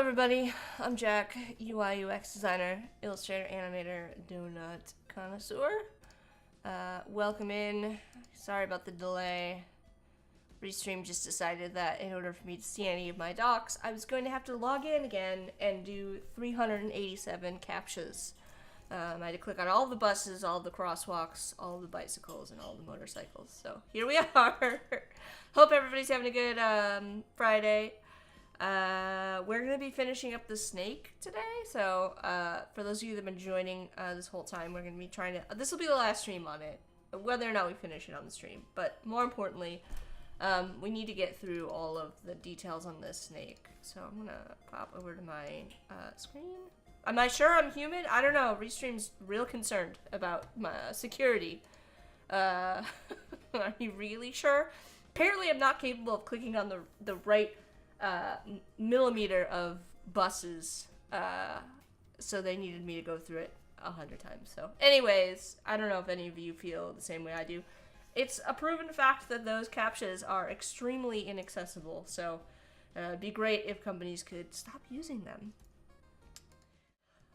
everybody, I'm Jack, UI UX designer, illustrator, animator, donut connoisseur. Welcome in. Sorry about the delay. Restream just decided that in order for me to see any of my docs, I was going to have to log in again and do 387 captchas. I had to click on all the buses, all the crosswalks, all the bicycles, and all the motorcycles. So here we are. Hope everybody's having a good Friday. We're going to be finishing up the snake today, so for those of you that have been joining this whole time, we're going to be trying to, this will be the last stream on it, whether or not we finish it on the stream, but more importantly, we need to get through all of the details on this snake. So I'm going to pop over to my screen. Am I sure I'm human? I don't know. Restream's real concerned about my security. Are you really sure? Apparently I'm not capable of clicking on the right millimeter of buses, so they needed me to go through it 100 times. So anyways, I don't know if any of you feel the same way I do. It's a proven fact that those captchas are extremely inaccessible, so it'd be great if companies could stop using them.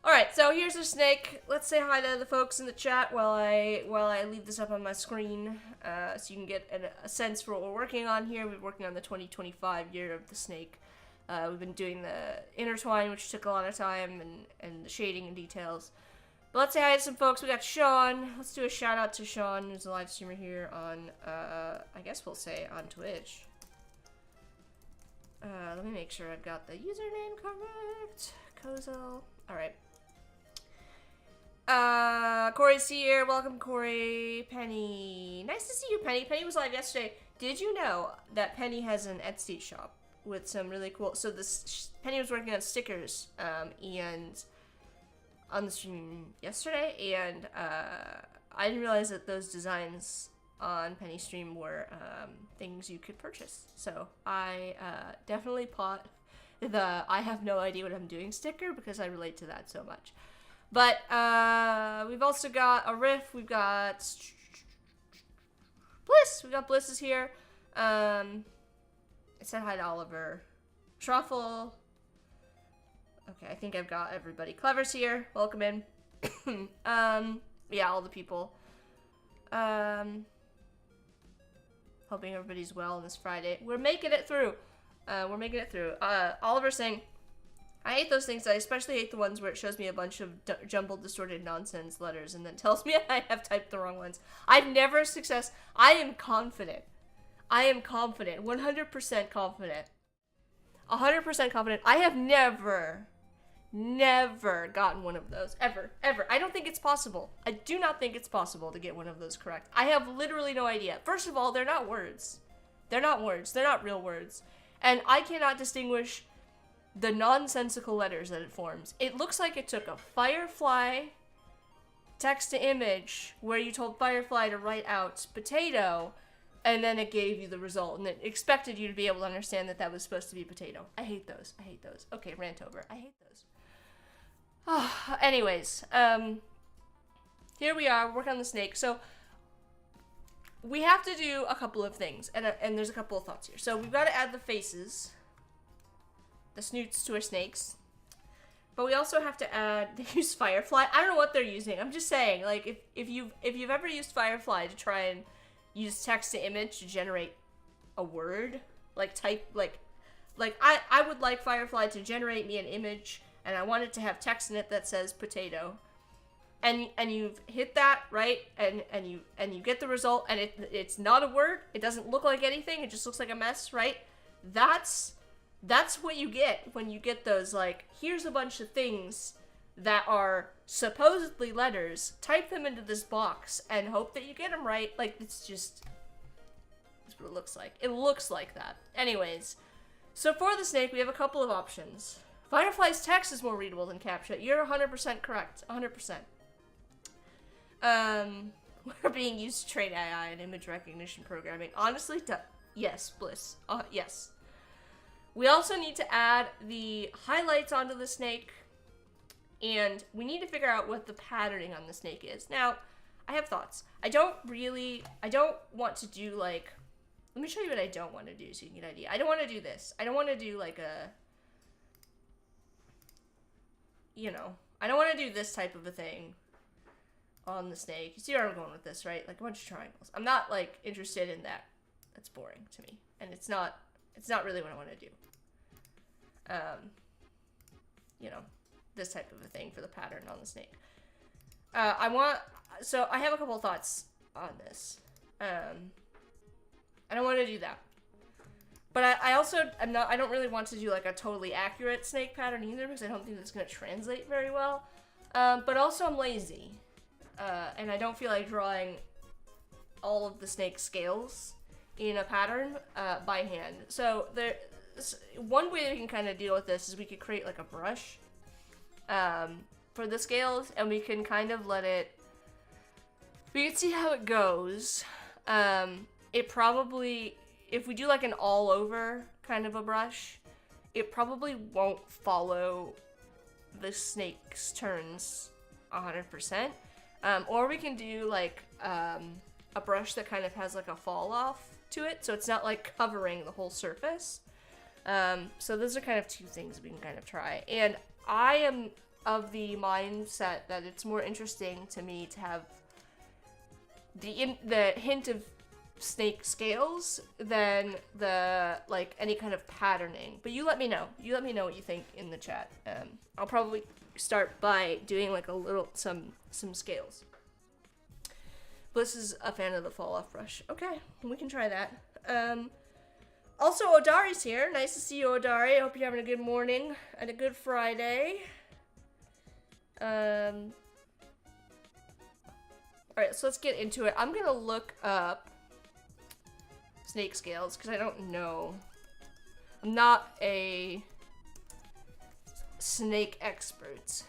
Alright, so here's the snake. Let's say hi to the folks in the chat while I leave this up on my screen, so you can get a sense for what we're working on here. We're working on the 2025 year of the snake. We've been doing the intertwine, which took a lot of time, and the shading and details. But let's say hi to some folks. We got Sean. Let's do a shout out to Sean, who's a live streamer here on, I guess we'll say on Twitch. Let me make sure I've got the username correct. Kozel. Alright. Corey's here. Welcome, Corey. Penny. Nice to see you, Penny. Penny was live yesterday. Did you know that Penny has an Etsy shop with some really cool... So this Penny was working on stickers, and on the stream yesterday, and I didn't realize that those designs on Penny's stream were things you could purchase. So I definitely bought the I have no idea what I'm doing sticker because I relate to that so much. But we've also got a riff. We've got Bliss. We got Bliss is here. I said hi to Oliver. Truffle. Okay, I think I've got everybody. Clever's here. Welcome in. Yeah, all the people. Hoping everybody's well on this Friday. We're making it through. Oliver's saying, I hate those things. I especially hate the ones where it shows me a bunch of jumbled, distorted nonsense letters and then tells me I have typed the wrong ones. I've never I am confident. 100% confident. 100% confident. I have never gotten one of those. Ever. I don't think it's possible. I do not think it's possible to get one of those correct. I have literally no idea. First of all, they're not words. They're not words. They're not real words. And I cannot distinguish the nonsensical letters that it forms. It looks like it took a Firefly text to image where you told Firefly to write out potato, and then it gave you the result, and it expected you to be able to understand that that was supposed to be potato. I hate those. Okay, rant over. I hate those. Anyways, here we are, working on the snake. So we have to do a couple of things, and there's a couple of thoughts here. So we've got to add the faces, the snoots to our snakes, but we also have to add, they use Firefly. I don't know what they're using. I'm just saying, like, if you've ever used Firefly to try and use text to image to generate a word, like I would like Firefly to generate me an image, and I want it to have text in it that says potato, and you've hit that, right, and you get the result, and it's not a word, it doesn't look like anything, it just looks like a mess, right? That's what you get when you get those, like, here's a bunch of things that are supposedly letters, type them into this box, and hope that you get them right. Like, that's what it looks like. It looks like that. Anyways, so for the snake, we have a couple of options. Firefly's text is more readable than CAPTCHA. You're 100% correct. 100%. We're being used to train AI and image recognition programming. Honestly, yes, Bliss. Yes. We also need to add the highlights onto the snake, and we need to figure out what the patterning on the snake is. Now, I have thoughts. I don't want to do, like, let me show you what I don't want to do so you can get an idea. I don't want to do this. I don't want to do, like, a you know, I don't want to do this type of a thing on the snake. You see where I'm going with this, right? Like a bunch of triangles. I'm not like interested in that. That's boring to me, and it's not really what I want to do. You know, this type of a thing for the pattern on the snake. So I have a couple of thoughts on this. I don't want to do that. But I don't really want to do like a totally accurate snake pattern either, because I don't think that's going to translate very well. But also I'm lazy. And I don't feel like drawing all of the snake scales in a pattern by hand. So one way we can kind of deal with this is we could create like a brush for the scales, and we can kind of we can see how it goes. It probably, if we do like an all over kind of a brush, it probably won't follow the snake's turns 100%. Or we can do like a brush that kind of has like a fall off to it, so it's not like covering the whole surface. So those are kind of two things we can kind of try. And I am of the mindset that it's more interesting to me to have the hint of snake scales than the like any kind of patterning. But you let me know. You let me know what you think in the chat. I'll probably start by doing like some scales. Bliss is a fan of the fall off brush. Okay, we can try that. Also, Odari's here. Nice to see you, Odari. I hope you're having a good morning and a good Friday. Alright, so let's get into it. I'm gonna look up snake scales, because I don't know. I'm not a snake expert.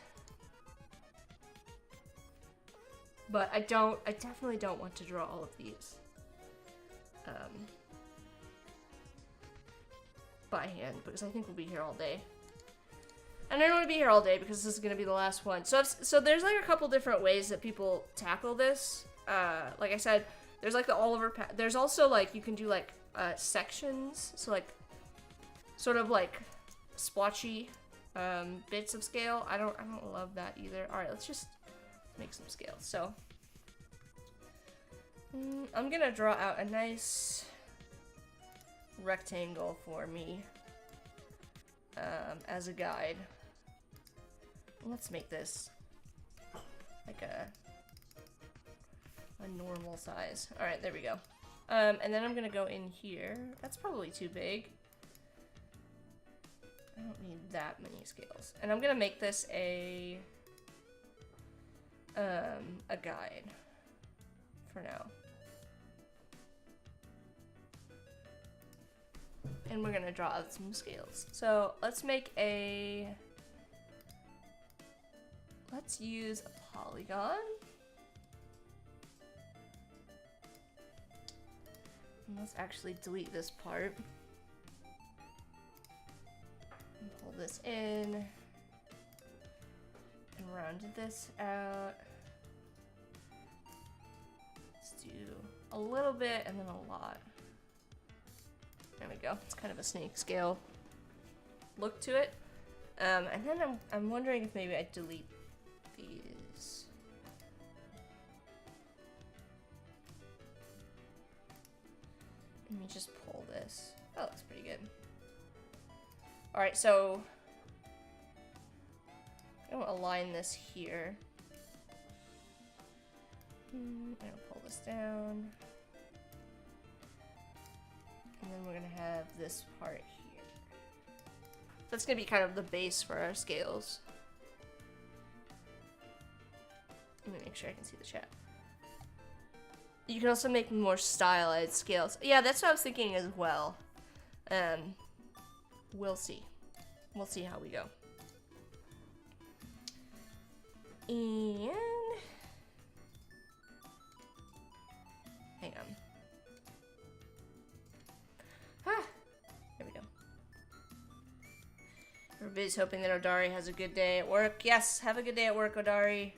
But I definitely don't want to draw all of these by hand, because I think we'll be here all day. And I don't want to be here all day because this is going to be the last one. So there's like a couple different ways that people tackle this. Like I said, there's like the all over there's also like you can do like sections, so like sort of like splotchy bits of scale. I don't love that either. All right, let's just make some scales. So I'm gonna draw out a nice rectangle for me as a guide. Let's make this like a normal size. All right, there we go. And then I'm gonna go in here. That's probably too big. I don't need that many scales. And I'm gonna make this a guide for now. And we're gonna draw out some scales. So let's use a polygon. And let's actually delete this part. And pull this in. And round this out. Let's do a little bit and then a lot. There we go. It's kind of a snake scale look to it. And then I'm wondering if maybe I delete these. Let me just pull this. Oh, that looks pretty good. Alright, so I'm gonna align this here. I'm gonna pull this down. And then we're gonna have this part here. That's gonna be kind of the base for our scales. Let me make sure I can see the chat. You can also make more stylized scales. Yeah, that's what I was thinking as well. We'll see. We'll see how we go. And hang on. There we go. Everybody's hoping that Odari has a good day at work. Yes, have a good day at work, Odari.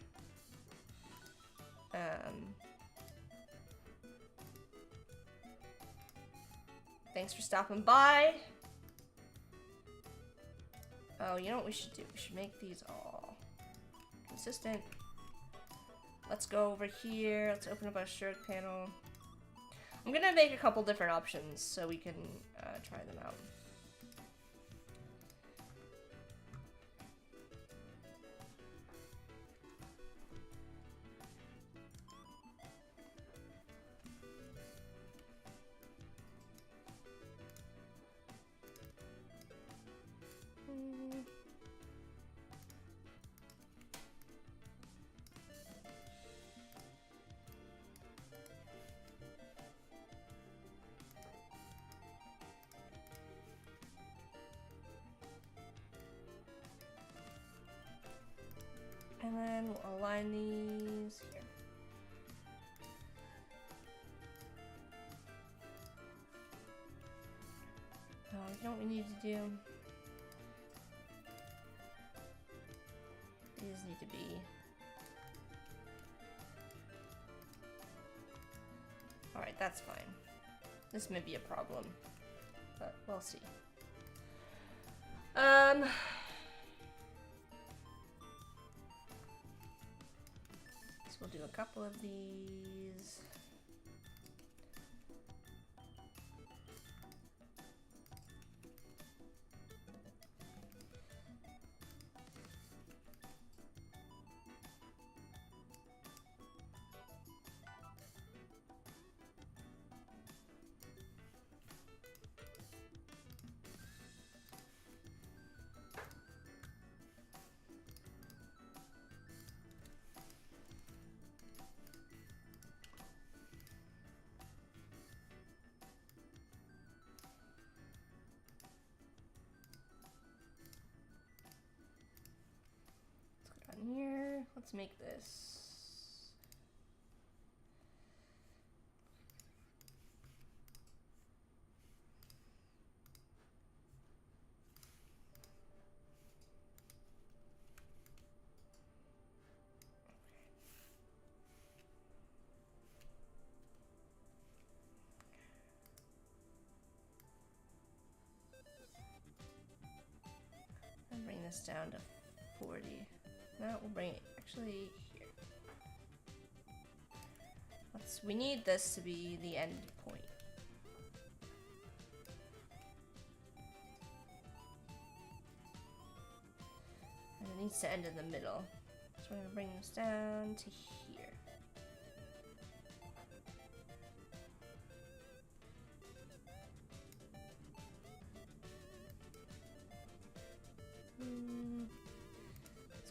Thanks for stopping by. Oh, you know what we should do? We should make these all. consistent. Let's go over here. Let's open up our stroke panel. I'm gonna make a couple different options so we can try them out. And then we'll align these here. You know what we need to do? These need to be... Alright, that's fine. This may be a problem, but we'll see. So we'll do a couple of these. Here, let's make this. And bring this down to 40. No, we'll bring it actually here. We need this to be the end point. And it needs to end in the middle. So we're gonna bring this down to here.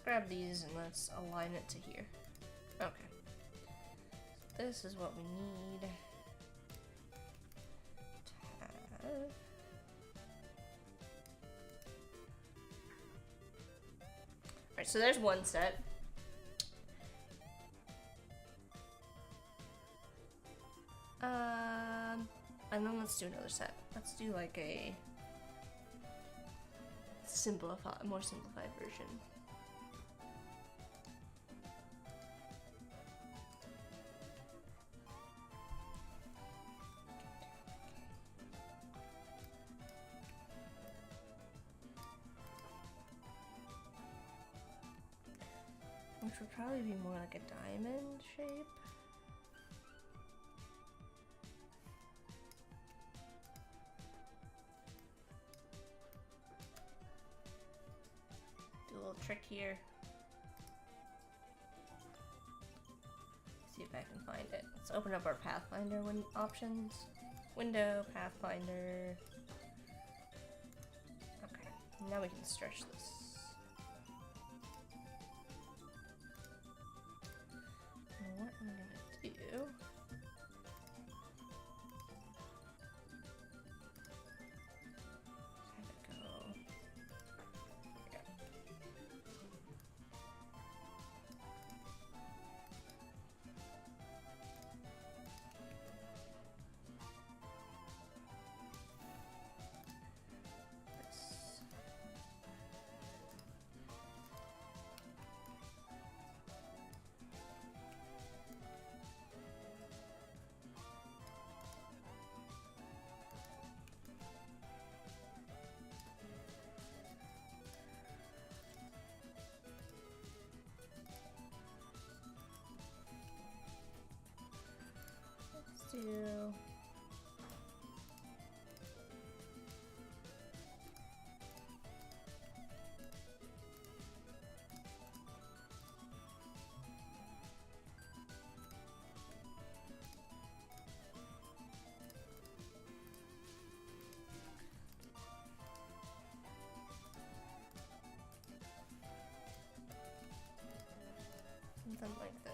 Grab these and let's align it to here. Okay. So this is what we need. Alright, so there's one set. And then let's do another set. Let's do like a more simplified version. Which would probably be more like a diamond shape. Do a little trick here. See if I can find it. Let's open up our Pathfinder options. Window, Pathfinder. Okay, now we can stretch this. What I'm gonna do have it go here. This. do. Something like this.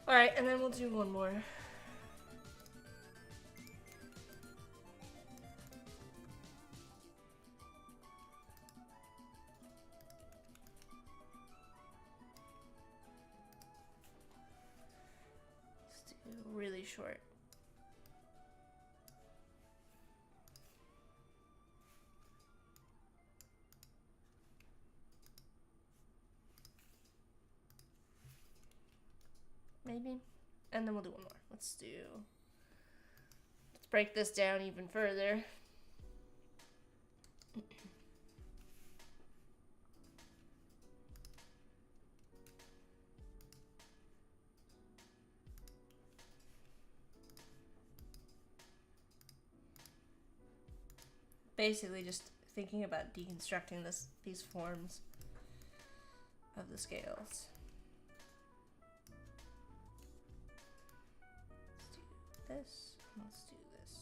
Alright, and then we'll do one more. Let's do really short. Maybe. And then we'll do one more. Let's break this down even further. Basically just thinking about deconstructing these forms of the scales. This. Let's do this.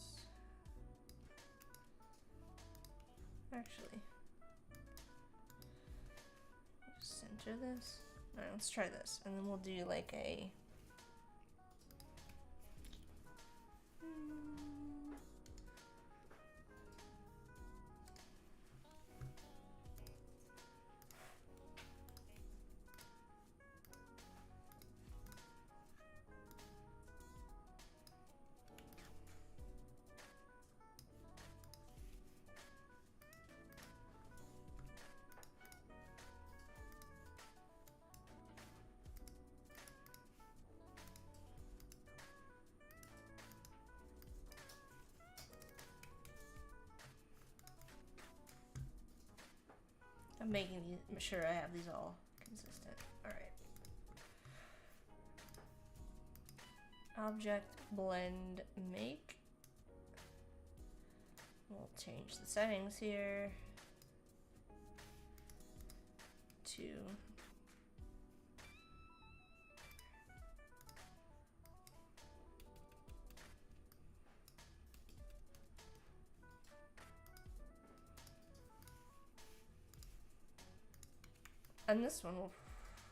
Actually, just center this. All right, let's try this, and then we'll do like a. I'm making sure I have these all consistent. All right. Object, blend, make. We'll change the settings here to and this one will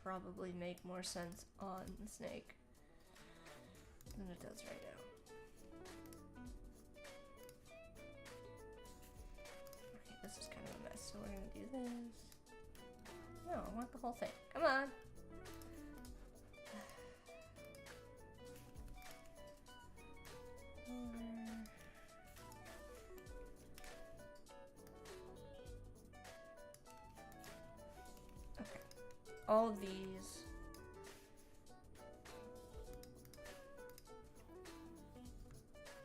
probably make more sense on the snake than it does right now. Okay, this is kind of a mess, so we're gonna do this. No, I want the whole thing. Come on. All of these.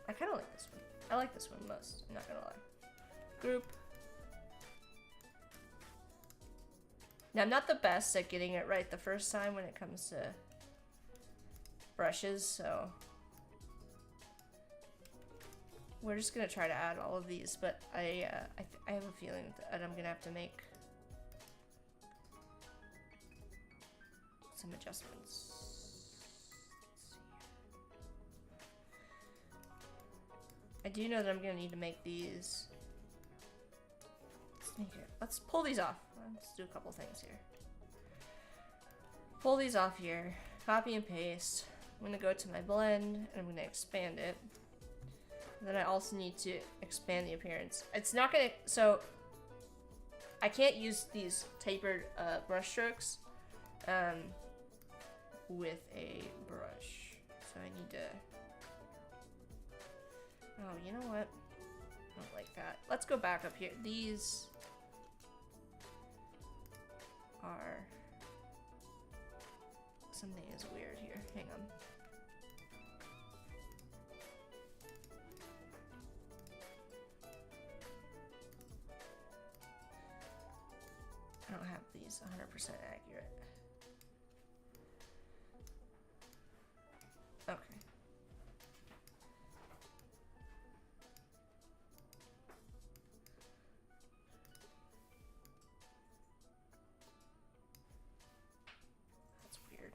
I kind of like this one. I like this one most, I'm not gonna lie. Group. Now, I'm not the best at getting it right the first time when it comes to brushes, so we're just gonna try to add all of these, but I have a feeling that I'm gonna have to make some adjustments. I do know that I'm gonna need to make these. Let's pull these off. Let's do a couple things here. Pull these off here. Copy and paste. I'm gonna go to my blend and I'm gonna expand it. And then I also need to expand the appearance. It's not gonna, so I can't use these tapered brush strokes with a brush. So I need to, oh, you know what? I don't like that. Let's go back up here. These are... Something is weird here. Hang on. I don't have these 100% accurate. Okay. That's weird.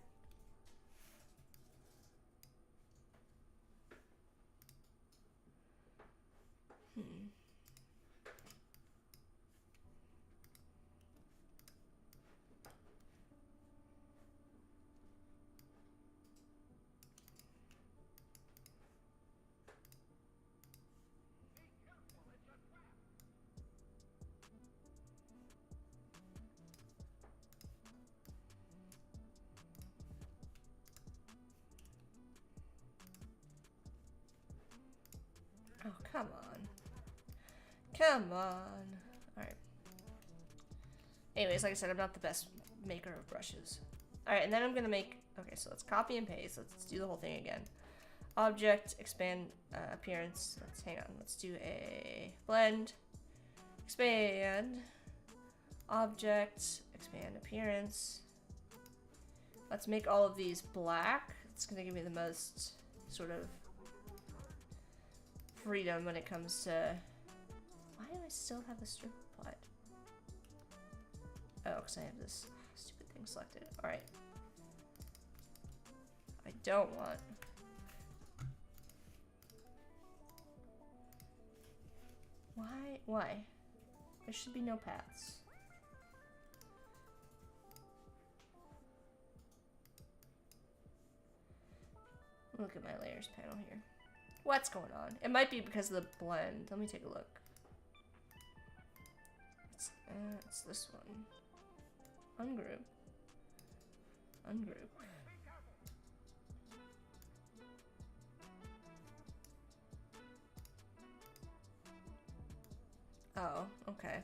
Oh, come on. Come on. Alright. Anyways, like I said, I'm not the best maker of brushes. Alright, and then I'm gonna make... Okay, so let's copy and paste. Let's do the whole thing again. Object, expand appearance. Hang on. Let's do a blend. Expand. Object, expand appearance. Let's make all of these black. It's gonna give me the most sort of freedom when it comes to... Why do I still have the strip applied? Oh, because I have this stupid thing selected. Alright. I don't want... Why? There should be no paths. Look at my layers panel here. What's going on? It might be because of the blend. Let me take a look. It's this one. Ungroup. Ungroup. Oh, okay.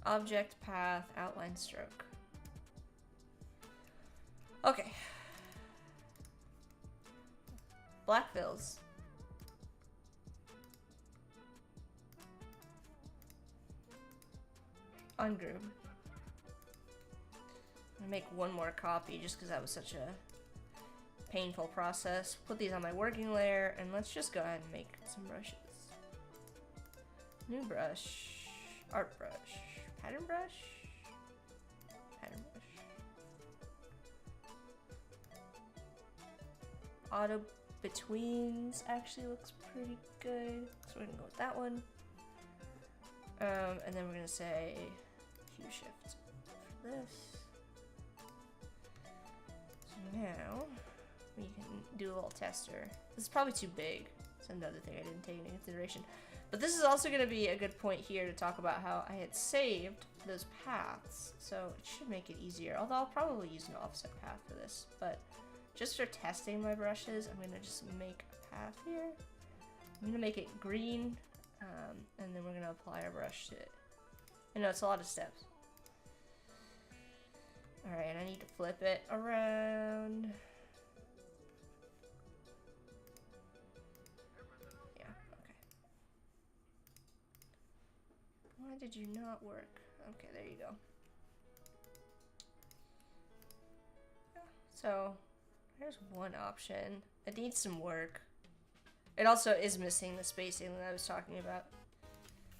Object, path, outline, stroke. Okay. Black fills. Ungroup. I'm gonna make one more copy just because that was such a painful process. Put these on my working layer and let's just go ahead and make some brushes. New brush. Art brush. Pattern brush. Pattern brush. Auto betweens actually looks pretty good. So we're gonna go with that one. And then we're gonna say hue shift for this. So now we can do a little tester. This is probably too big. It's another thing I didn't take into consideration. But this is also going to be a good point here to talk about how I had saved those paths. So it should make it easier. Although I'll probably use an offset path for this. But just for testing my brushes, I'm going to just make a path here. I'm going to make it green. And then we're going to apply our brush to it. I know it's a lot of steps. Alright, I need to flip it around. Why did you not work? Okay, there you go. So, there's one option. It needs some work. It also is missing the spacing that I was talking about.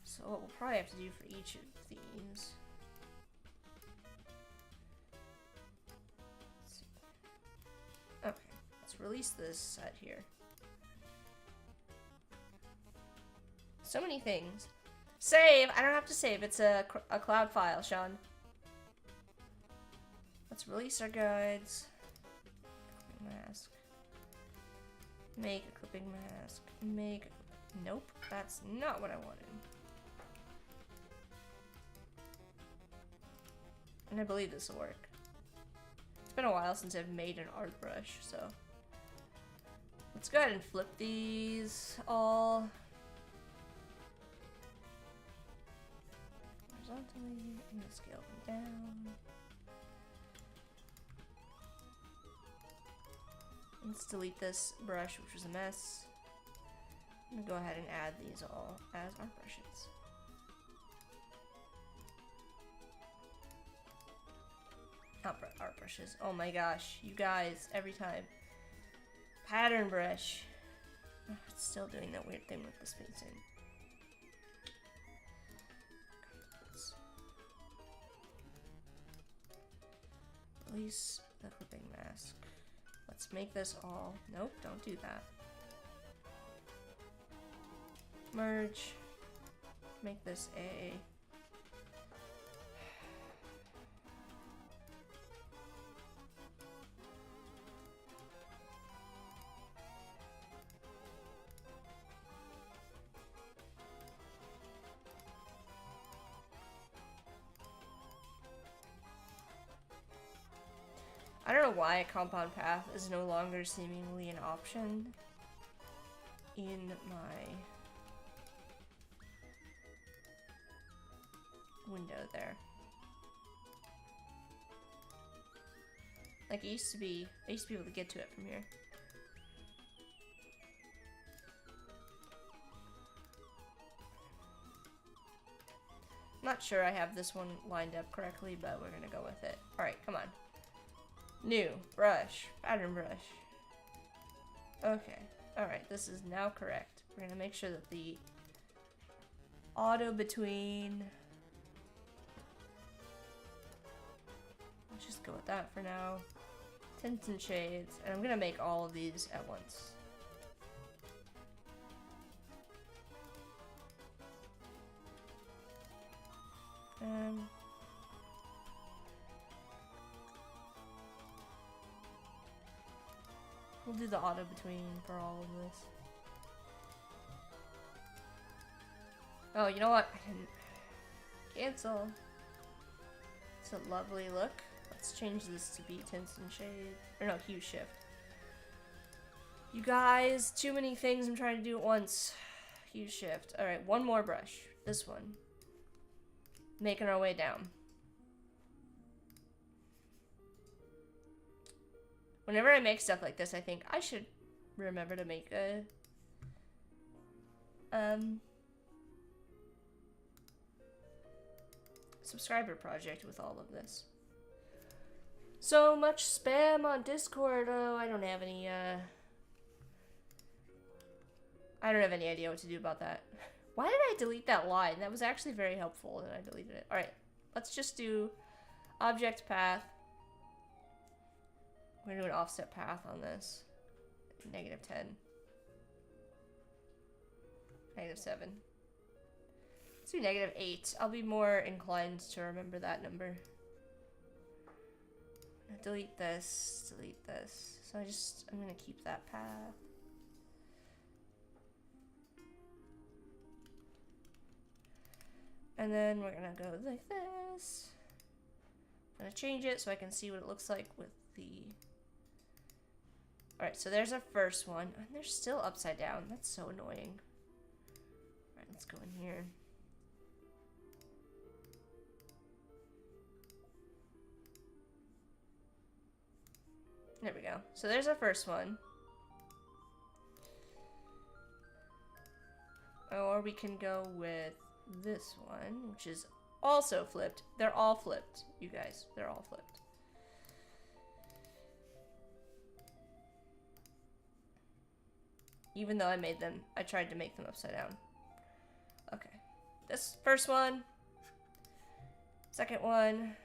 So what we'll probably have to do for each of these. Okay, let's release this set here. So many things. Save! I don't have to save. It's a cloud file, Sean. Let's release our guides. Mask. Make a clipping mask. Make... Nope, that's not what I wanted. And I believe this will work. It's been a while since I've made an art brush, so... Let's go ahead and flip these all horizontally. I'm gonna scale them down. Let's delete this brush, which was a mess. I'm gonna go ahead and add these all as art brushes. Art brushes. Oh my gosh, you guys, every time. Pattern brush. Oh, it's still doing that weird thing with the spacing. Release the clipping mask. Let's make this all. Nope, don't do that. Merge. Make this a. I don't know why a compound path is no longer seemingly an option in my window there. Like it used to be, I used to be able to get to it from here. Not sure I have this one lined up correctly, but we're gonna go with it. Alright, come on. New brush, pattern brush. Okay, alright, this is now correct. We're gonna make sure that the auto between. Let's just go with that for now. Tints and shades, and I'm gonna make all of these at once. We'll do the auto between for all of this. Oh, you know what? I can cancel. It's a lovely look. Let's change this to be tints and shade. Or no, hue shift. You guys, too many things I'm trying to do at once. Hue shift. Alright, one more brush. This one. Making our way down. Whenever I make stuff like this, I think I should remember to make a subscriber project with all of this. So much spam on Discord. Oh, I don't have any idea what to do about that. Why did I delete that line? That was actually very helpful and I deleted it. Alright, let's just do object path. We're gonna do an offset path on this. -10. -7. Let's do -8. I'll be more inclined to remember that number. Delete this, delete this. So I'm gonna keep that path. And then we're gonna go like this. I'm gonna change it so I can see what it looks like with the. Alright, so there's our first one. And they're still upside down. That's so annoying. Alright, let's go in here. There we go. So there's our first one. Or we can go with this one, which is also flipped. They're all flipped, you guys. They're all flipped. Even though I tried to make them upside down. Okay. This first one, second one,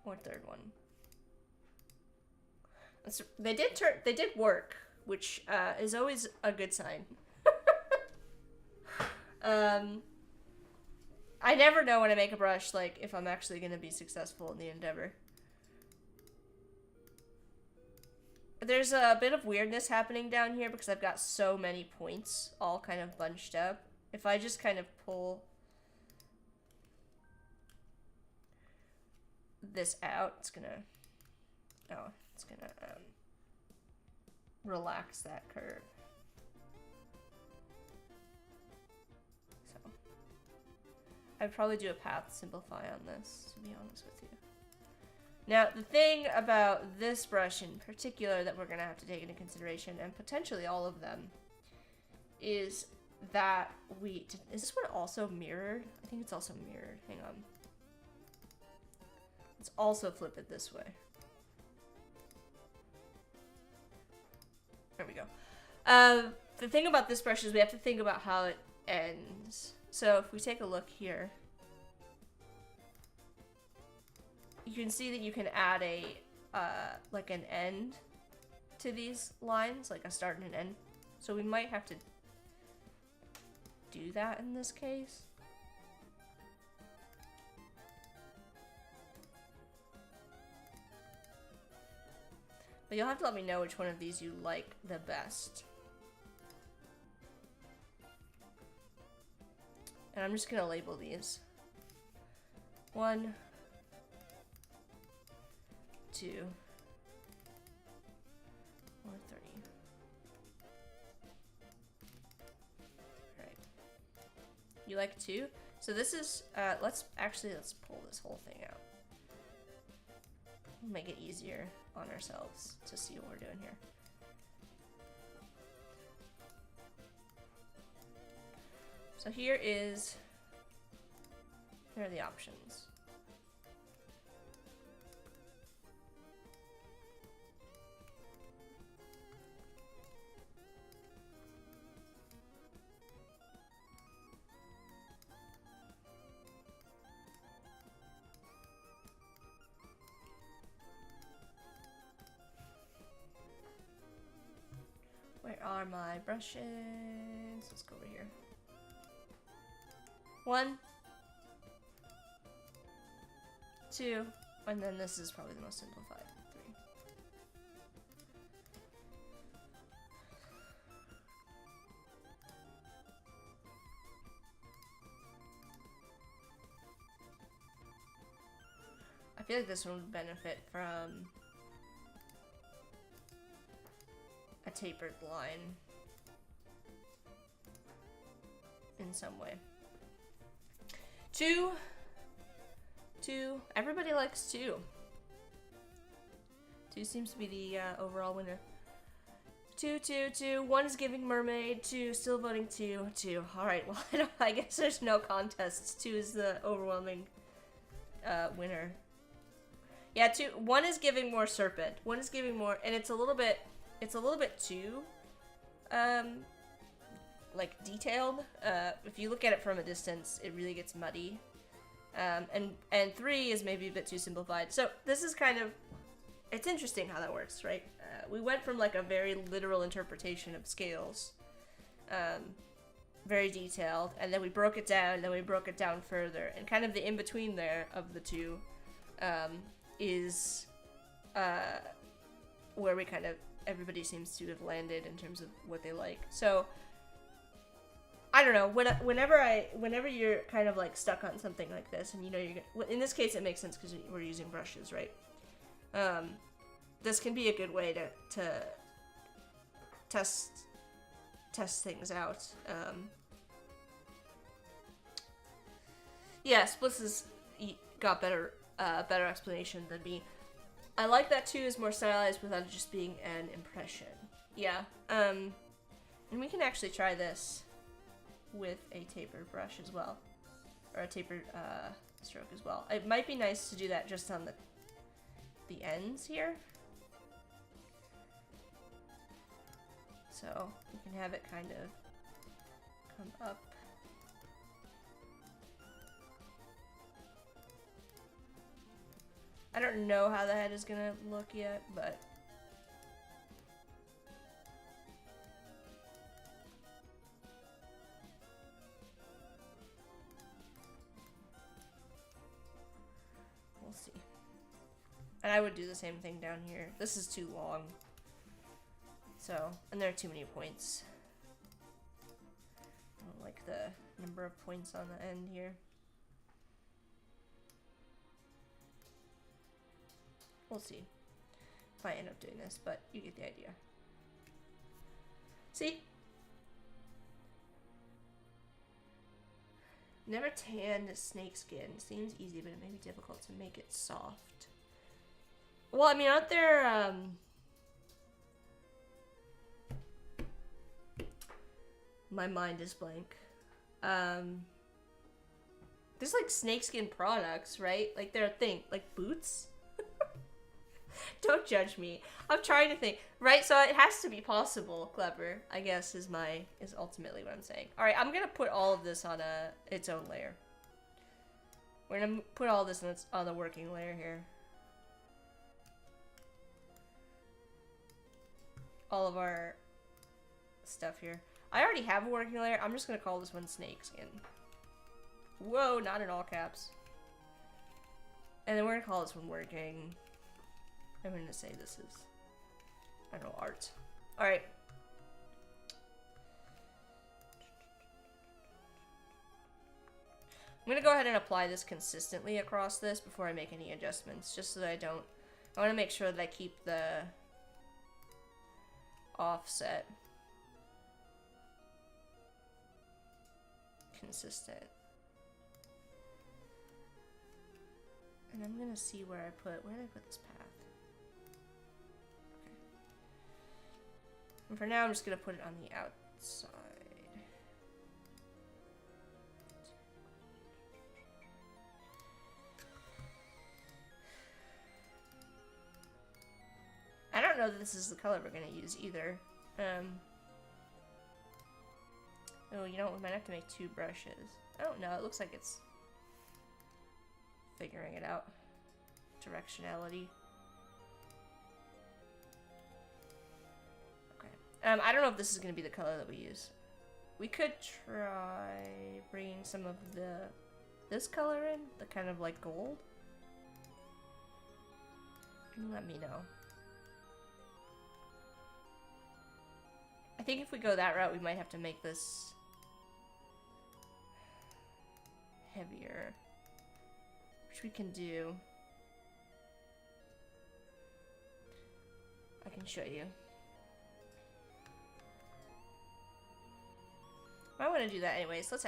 or third one. They did work, which is always a good sign. I never know when I make a brush, like, if I'm actually going to be successful in the endeavor. There's a bit of weirdness happening down here because I've got so many points all kind of bunched up. If I just kind of pull this out, it's gonna relax that curve. So I'd probably do a path simplify on this, to be honest with you. Now, the thing about this brush in particular that we're going to have to take into consideration, and potentially all of them, is that is this one also mirrored? I think it's also mirrored. Hang on. Let's also flip it this way. There we go. The thing about this brush is we have to think about how it ends. So if we take a look here, you can see that you can add a, like an end to these lines, like a start and an end. So we might have to do that in this case. But you'll have to let me know which one of these you like the best. And I'm just gonna label these. 1, 2, or 3. Alright. You like 2? So this is, let's pull this whole thing out. Make it easier on ourselves to see what we're doing here. So here are the options. Where are my brushes? Let's go over here. 1, 2, and then this is probably the most simplified. 3. I feel like this one would benefit from a tapered line in some way. 2. Everybody likes 2. 2 seems to be the overall winner. 2, 2, 2. 1 is giving mermaid. 2 still voting 2. 2. All right. Well, I guess there's no contests. 2 is the overwhelming winner. Yeah. 1 is giving more serpent. 1 is giving more, and it's a little bit too like detailed. If you look at it from a distance, it really gets muddy. And 3 is maybe a bit too simplified. So this is kind of, it's interesting how that works, right? We went from like a very literal interpretation of scales, very detailed, and then we broke it down, and then we broke it down further, and kind of the in-between there of the two is where we kind of, everybody seems to have landed in terms of what they like. So I don't know, whenever you're kind of like stuck on something like this, and you know you're, in this case it makes sense because we're using brushes, right? This can be a good way to test things out. Yeah, Splits has got better explanation than me. I like that 2 is more stylized without it just being an impression. Yeah, and we can actually try this with a tapered brush as well, or a tapered stroke as well. It might be nice to do that just on the ends here, so you can have it kind of come up. I don't know how the head is gonna look yet, but we'll see. And I would do the same thing down here. This is too long. So, and there are too many points. I don't like the number of points on the end here. We'll see if I end up doing this, but you get the idea. See? Never tanned snake skin. Seems easy, but it may be difficult to make it soft. Well, I mean, aren't there, my mind is blank. There's like snakeskin products, right? Like they're a thing. Like boots? Don't judge me. I'm trying to think. Right, so it has to be possible, clever, I guess is ultimately what I'm saying. Alright, I'm gonna put all of this on its own layer. We're gonna put all this on the working layer here. All of our stuff here. I already have a working layer. I'm just gonna call this one snakeskin. Whoa, not in all caps. And then we're gonna call this one working. I'm gonna say this is, I don't know, art. Alright. I'm gonna go ahead and apply this consistently across this before I make any adjustments, just so that I wanna make sure that I keep the offset consistent. And I'm gonna see where did I put this path? Okay. And for now, I'm just gonna put it on the outside. I don't know that this is the color we're gonna use either. Oh, you know what? We might have to make 2 brushes. I don't know. It looks like it's figuring it out. Directionality. Okay. I don't know if this is going to be the color that we use. We could try bringing some of this color in, the kind of like gold. Let me know. I think if we go that route, we might have to make this heavier, which we can do. I can show you. I want to do that anyways. I'm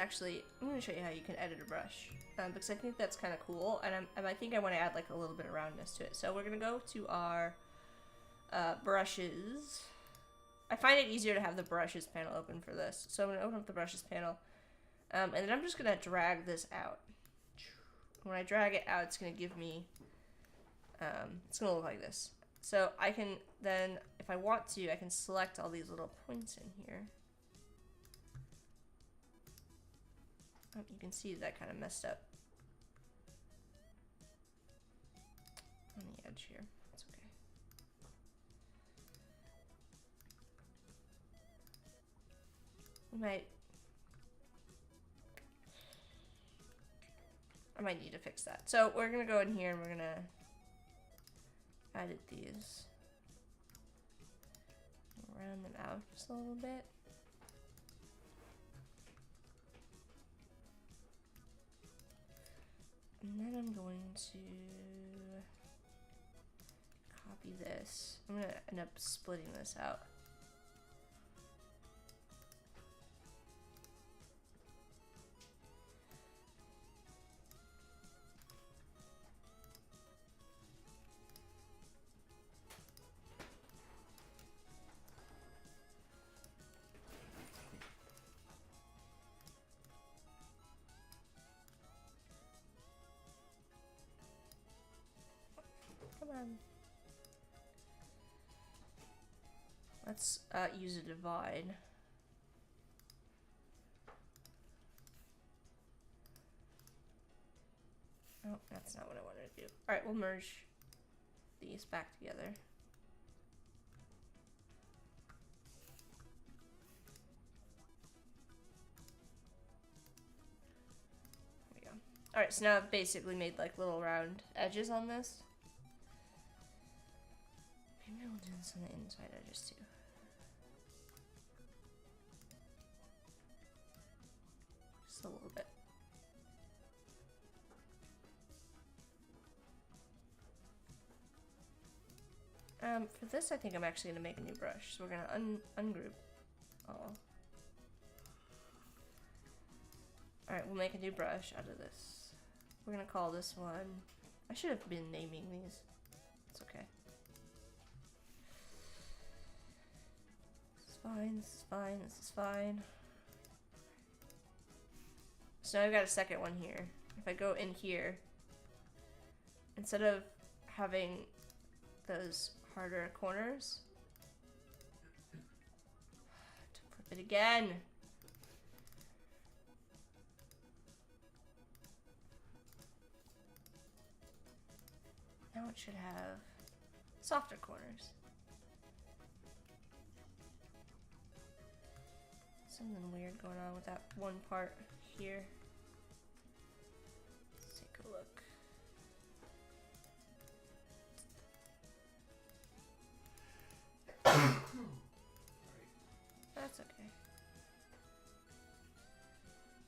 going to show you how you can edit a brush, because I think that's kind of cool, and I think I want to add like a little bit of roundness to it. So we're going to go to our brushes. I find it easier to have the brushes panel open for this. So I'm going to open up the brushes panel, and then I'm just going to drag this out. When I drag it out, it's going to give me, it's going to look like this. So I can then, if I want to, I can select all these little points in here. Oh, you can see that kind of messed up on the edge here. It's okay. I might need to fix that. So we're gonna go in here and we're gonna edit these. Round them out just a little bit. And then I'm going to copy this. I'm gonna end up splitting this out. Let's use a divide. Oh, that's not what I wanted to do. Alright, we'll merge these back together. There we go. Alright, so now I've basically made like little round edges on this. Maybe we'll do this on the inside edges too. Just a little bit. For this, I think I'm actually going to make a new brush. So we're going to ungroup Oh. Alright, we'll make a new brush out of this. We're gonna call this one... I should have been naming these. It's okay. This is fine, this is fine, this is fine. So now I've got a second one here. If I go in here, instead of having those harder corners, to flip it again. Now it should have softer corners. Something weird going on with that one part here. Let's take a look. That's okay.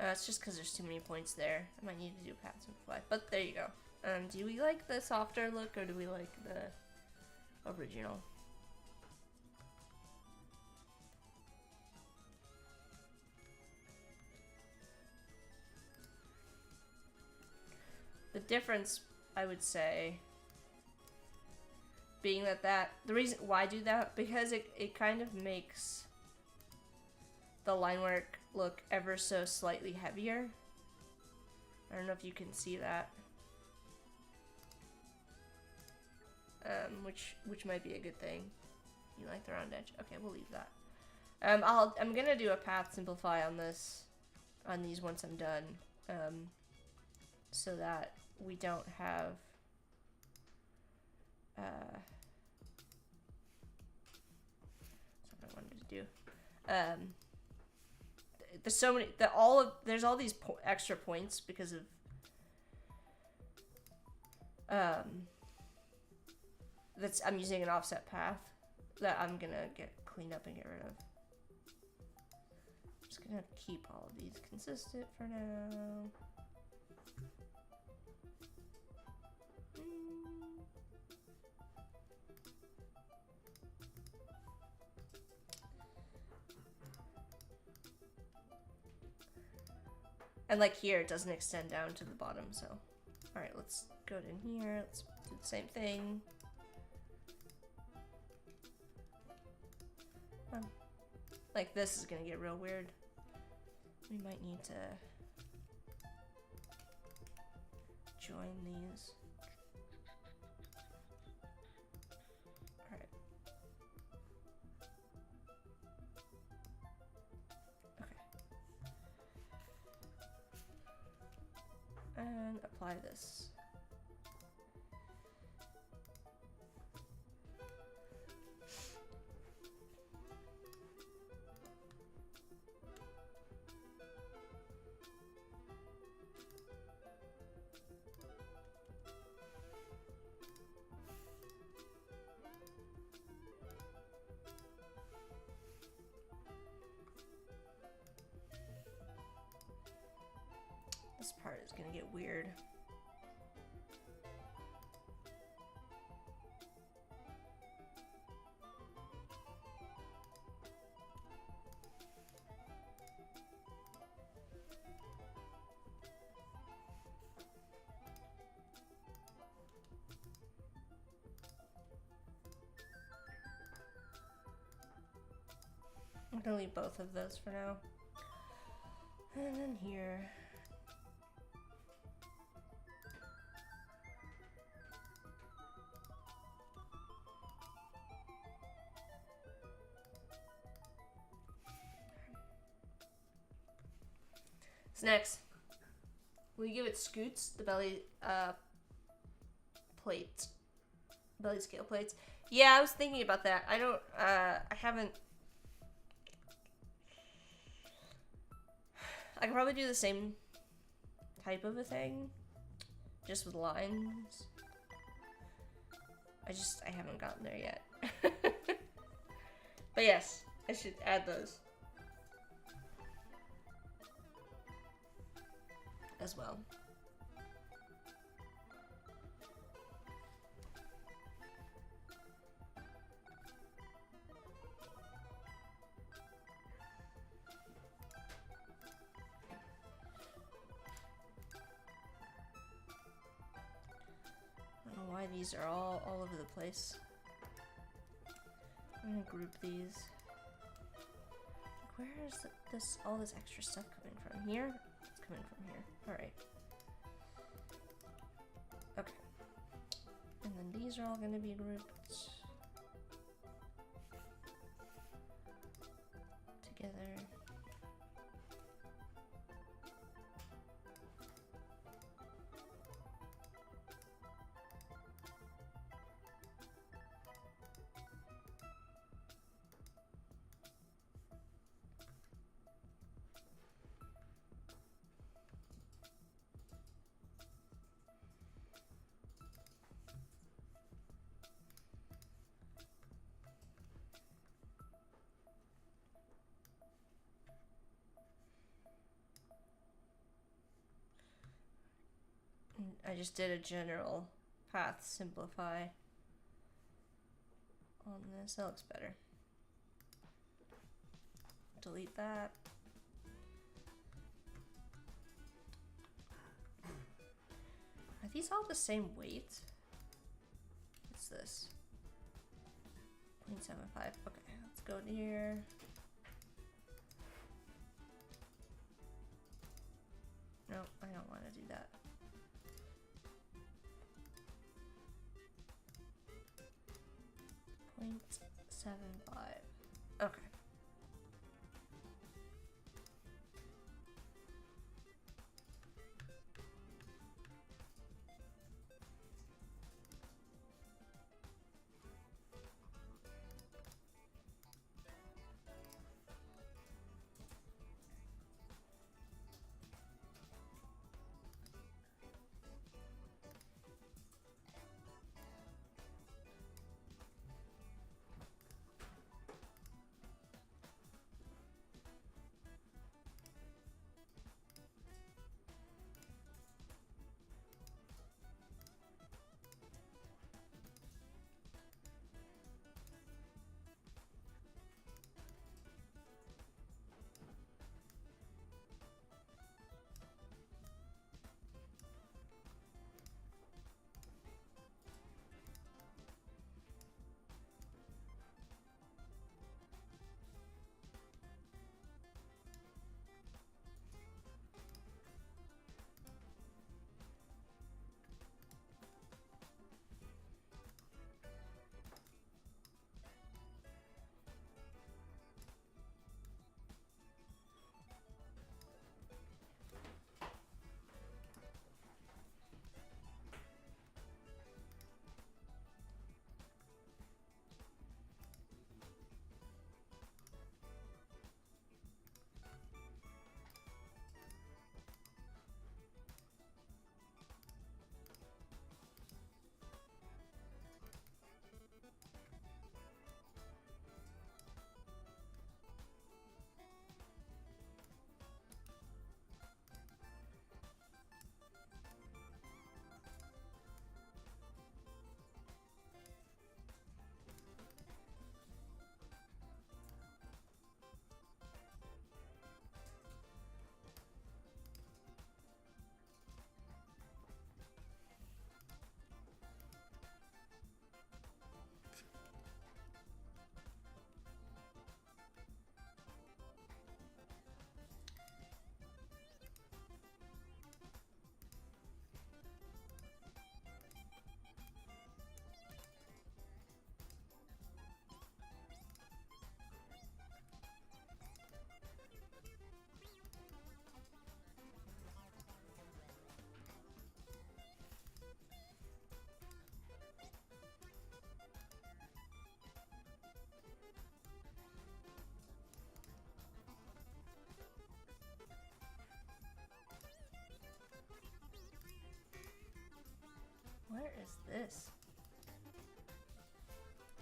It's just because there's too many points there. I might need to do path simplify, but there you go. Do we like the softer look or do we like the original? The difference, I would say, being that the reason why I do that, because it kind of makes the line work look ever so slightly heavier. I don't know if you can see that. Which might be a good thing. You like the round edge? Okay, we'll leave that. I'm gonna do a path simplify on these once I'm done, so that we don't have that's what I wanted to do. There's so many. There's all these extra points because of I'm using an offset path that I'm gonna get cleaned up and get rid of. I'm just gonna keep all of these consistent for now. And like here, it doesn't extend down to the bottom, so. Alright, let's go in here, let's do the same thing. Like this is gonna get real weird. We might need to join these. Alright. Okay. And apply this. This part is gonna get weird. I'm gonna leave both of those for now. And then here. So next, we give it scoots, the belly plate, belly scale plates. Yeah, I was thinking about that. I don't, I haven't. I could probably do the same type of a thing, just with lines. I haven't gotten there yet. But yes, I should add those as well. these are all over the place. I'm gonna group these. Where is all this extra stuff coming from? Here? It's coming from here. Alright. Okay. And then these are all gonna be grouped together. I just did a general path simplify on this. That looks better. Delete that. Are these all the same weight? What's this? 0.75. Okay, let's go to here. No, I don't want to do that. .75. Okay. Where is this?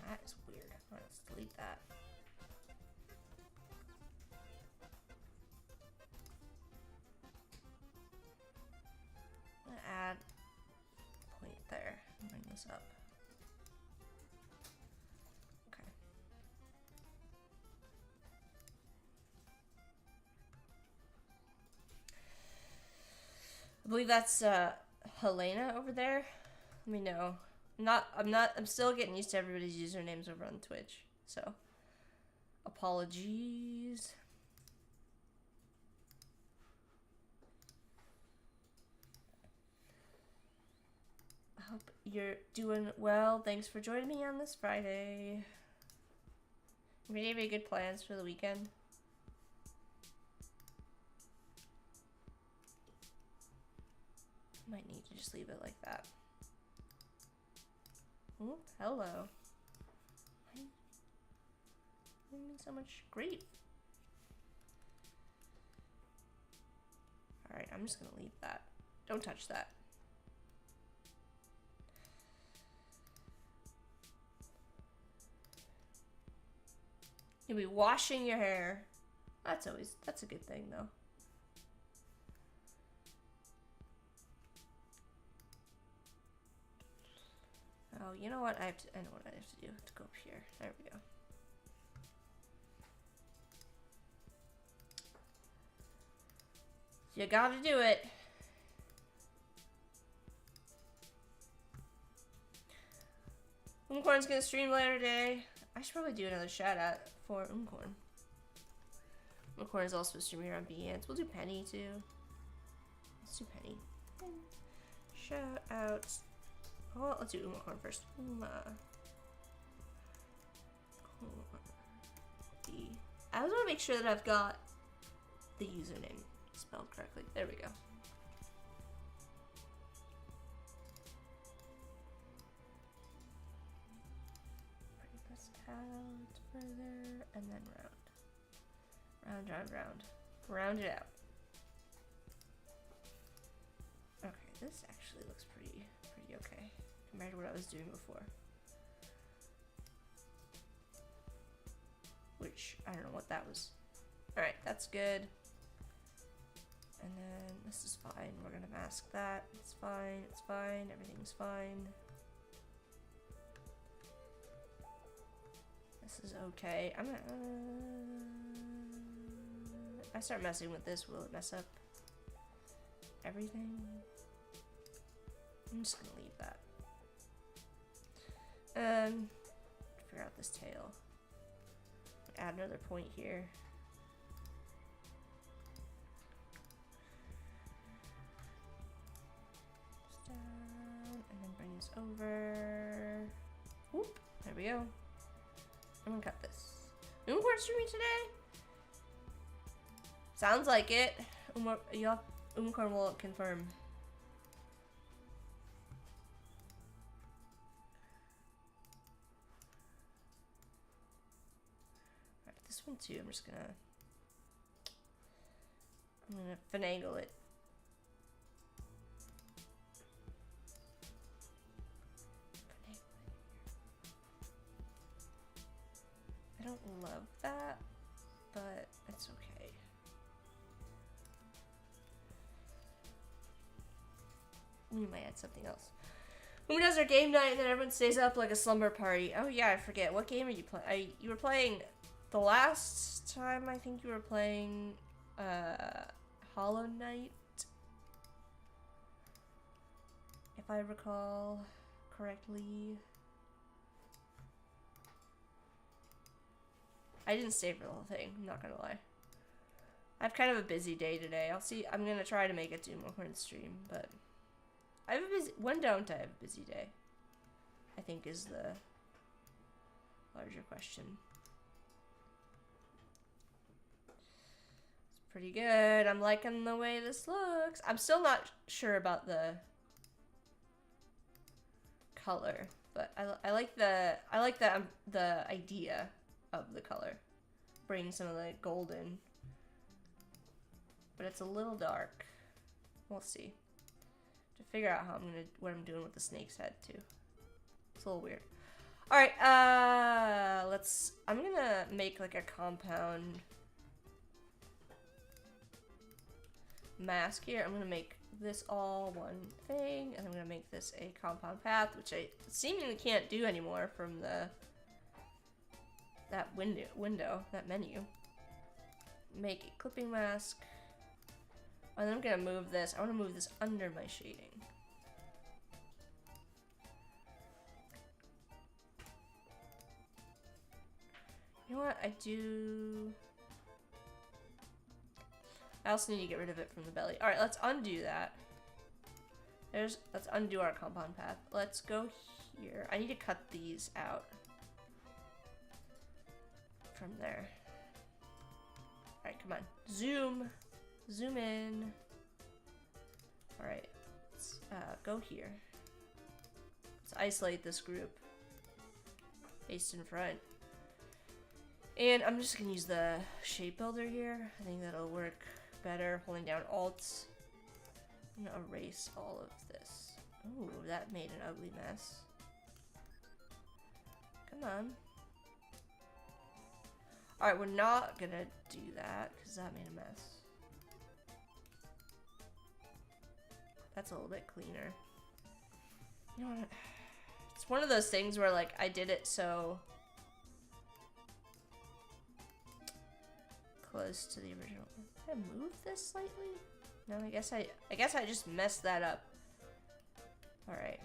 That is weird. Let's delete that. I'm gonna add a point there and bring this up. Okay. I believe that's Helena over there. Let me know I'm still getting used to everybody's usernames over on Twitch. So, apologies. I hope you're doing well. Thanks for joining me on this Friday. Do you have any good plans for the weekend? Might need to just leave it like that. Oh, hello. Why are you so much grief? Alright, I'm just gonna leave that. Don't touch that. You'll be washing your hair. That's a good thing though. Oh, you know what? I know what I have to do. To go up here. There we go. You gotta do it. Umcorn's gonna stream later today. I should probably do another shout out for Umcorn. Umcorn is also streaming on Behance. We'll do Penny too. Let's do Penny. Shout outs. Oh, let's do Umcorn first. I just want to make sure that I've got the username spelled correctly. There we go. Bring this out further and then round. Round. Round it out. Okay, this actually looks pretty okay compared to what I was doing before. Which, I don't know what that was. Alright, that's good. And then this is fine. We're gonna mask that. It's fine. Everything's fine. This is okay. I'm gonna... if I start messing with this, will it mess up everything? I'm just gonna leave that. Figure out this tail. Add another point here. Just down, and then bring this over. Whoop, there we go. I'm gonna cut this. Umcorn streaming today? Sounds like it. Umcorn will confirm. This one too, I'm gonna finagle it. I don't love that, but it's okay. We might add something else. When we does our game night and then everyone stays up like a slumber party. Oh yeah, I forget. What game are you playing? You were playing... the last time I think you were playing Hollow Knight, if I recall correctly. I didn't stay for the whole thing, I'm not gonna lie. I have kind of a busy day today. I'm gonna try to make it to Umcorn stream, but I have a busy, when don't I have a busy day? I think is the larger question. Pretty good. I'm liking the way this looks. I'm still not sure about the color, but I like the idea of the color. Bring some of the golden, but it's a little dark. We'll see. To figure out how what I'm doing with the snake's head too. It's a little weird. All right. I'm gonna make like a compound mask here. I'm gonna make this all one thing, and I'm gonna make this a compound path, which I seemingly can't do anymore from that that menu. Make a clipping mask, and then I'm gonna move this. I want to move this under my shading. You know what? I also need to get rid of it from the belly. Alright, let's undo that. Let's undo our compound path. Let's go here. I need to cut these out. From there. Alright, come on. Zoom. Zoom in. Alright. Let's go here. Let's isolate this group. Paste in front. And I'm just gonna use the shape builder here. I think that'll work better. Holding down Alt. I'm gonna erase all of this. Ooh, that made an ugly mess. Come on. Alright, we're not gonna do that because that made a mess. That's a little bit cleaner. You know what? It's one of those things where, like, I did it so close to the original. Did I move this slightly? No, I guess I just messed that up. Alright.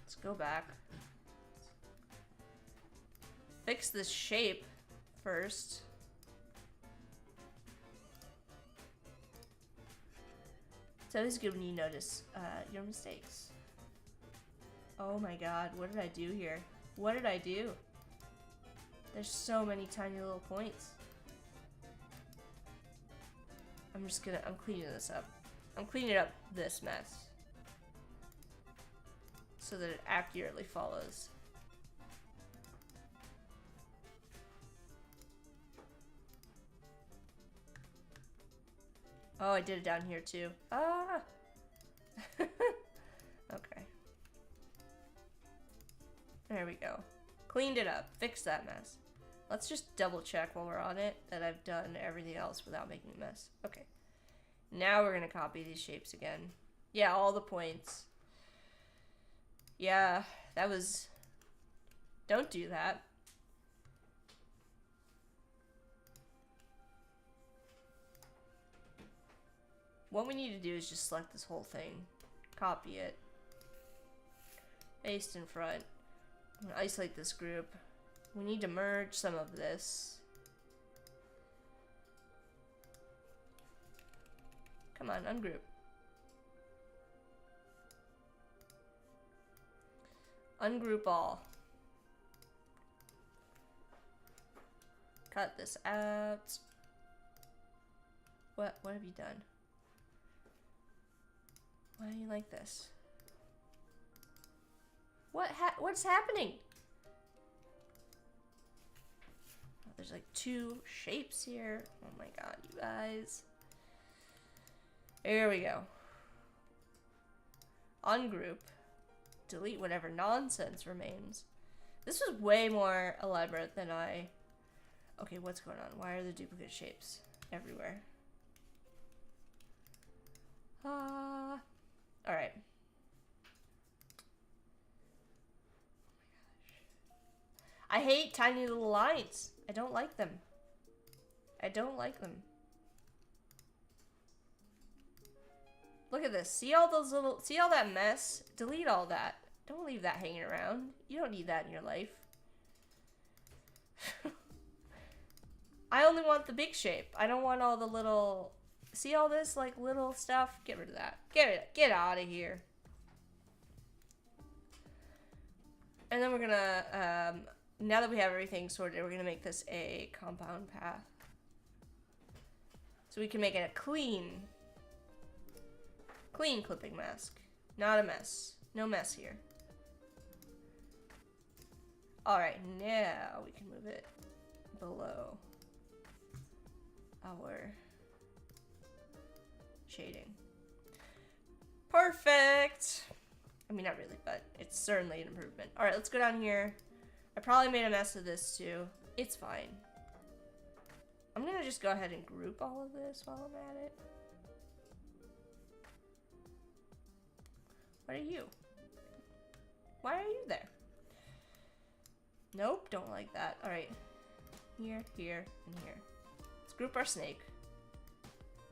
Let's go back. Fix this shape first. It's always good when you notice your mistakes. Oh my god, what did I do here? What did I do? There's so many tiny little points. I'm cleaning this up. I'm cleaning up this mess. So that it accurately follows. Oh, I did it down here too. Ah! Okay. There we go. Cleaned it up. Fixed that mess. Let's just double check while we're on it that I've done everything else without making a mess. Okay. Now we're gonna copy these shapes again. Yeah, all the points. Yeah, that was... Don't do that. What we need to do is just select this whole thing. Copy it. Paste in front. I'm gonna isolate this group. We need to merge some of this. Come on, ungroup. Ungroup all. Cut this out. What have you done? Why do you like this? What's happening? Oh, there's like 2 shapes here. Oh my god, you guys. Here we go. Ungroup. Delete whatever nonsense remains. This was way more elaborate than I... Okay, what's going on? Why are there duplicate shapes everywhere? Alright. I hate tiny little lines. I don't like them. I don't like them. Look at this. See all that mess? Delete all that. Don't leave that hanging around. You don't need that in your life. I only want the big shape. I don't want all the little... See all this, like, little stuff? Get rid of that. Get out of here. And then we're gonna, now that we have everything sorted, we're gonna make this a compound path. So we can make it a clean clipping mask. Not a mess. No mess here. Alright, now we can move it below our shading. Perfect! I mean, not really, but it's certainly an improvement. Alright, let's go down here. I probably made a mess of this too. It's fine. I'm gonna just go ahead and group all of this while I'm at it. What are you? Why are you there? Nope, don't like that. Alright. Here, here, and here. Let's group our snake.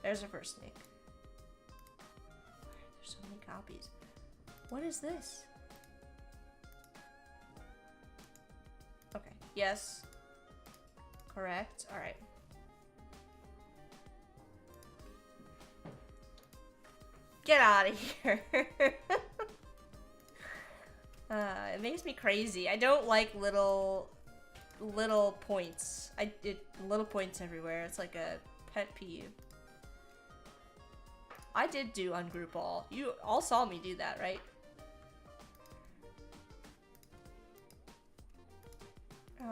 There's our first snake. There's so many copies. What is this? Yes. Correct. Alright. Get out of here. It makes me crazy. I don't like little points. Little points everywhere. It's like a pet peeve. I did do ungroup all. You all saw me do that, right?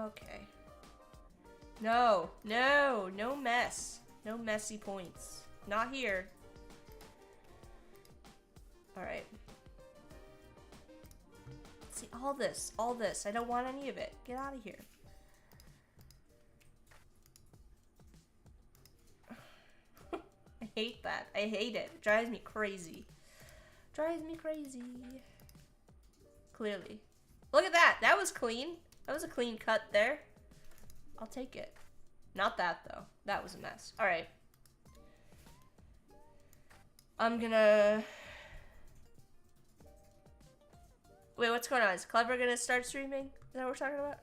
Okay. No mess. No messy points. Not here. Alright. See, all this. I don't want any of it. Get out of here. I hate that. I hate it. It drives me crazy. Drives me crazy. Clearly. Look at that. That was clean. That was a clean cut there. I'll take it. Not that, though. That was a mess. Alright. I'm gonna... Wait, what's going on? Is Clever gonna start streaming? Is that what we're talking about?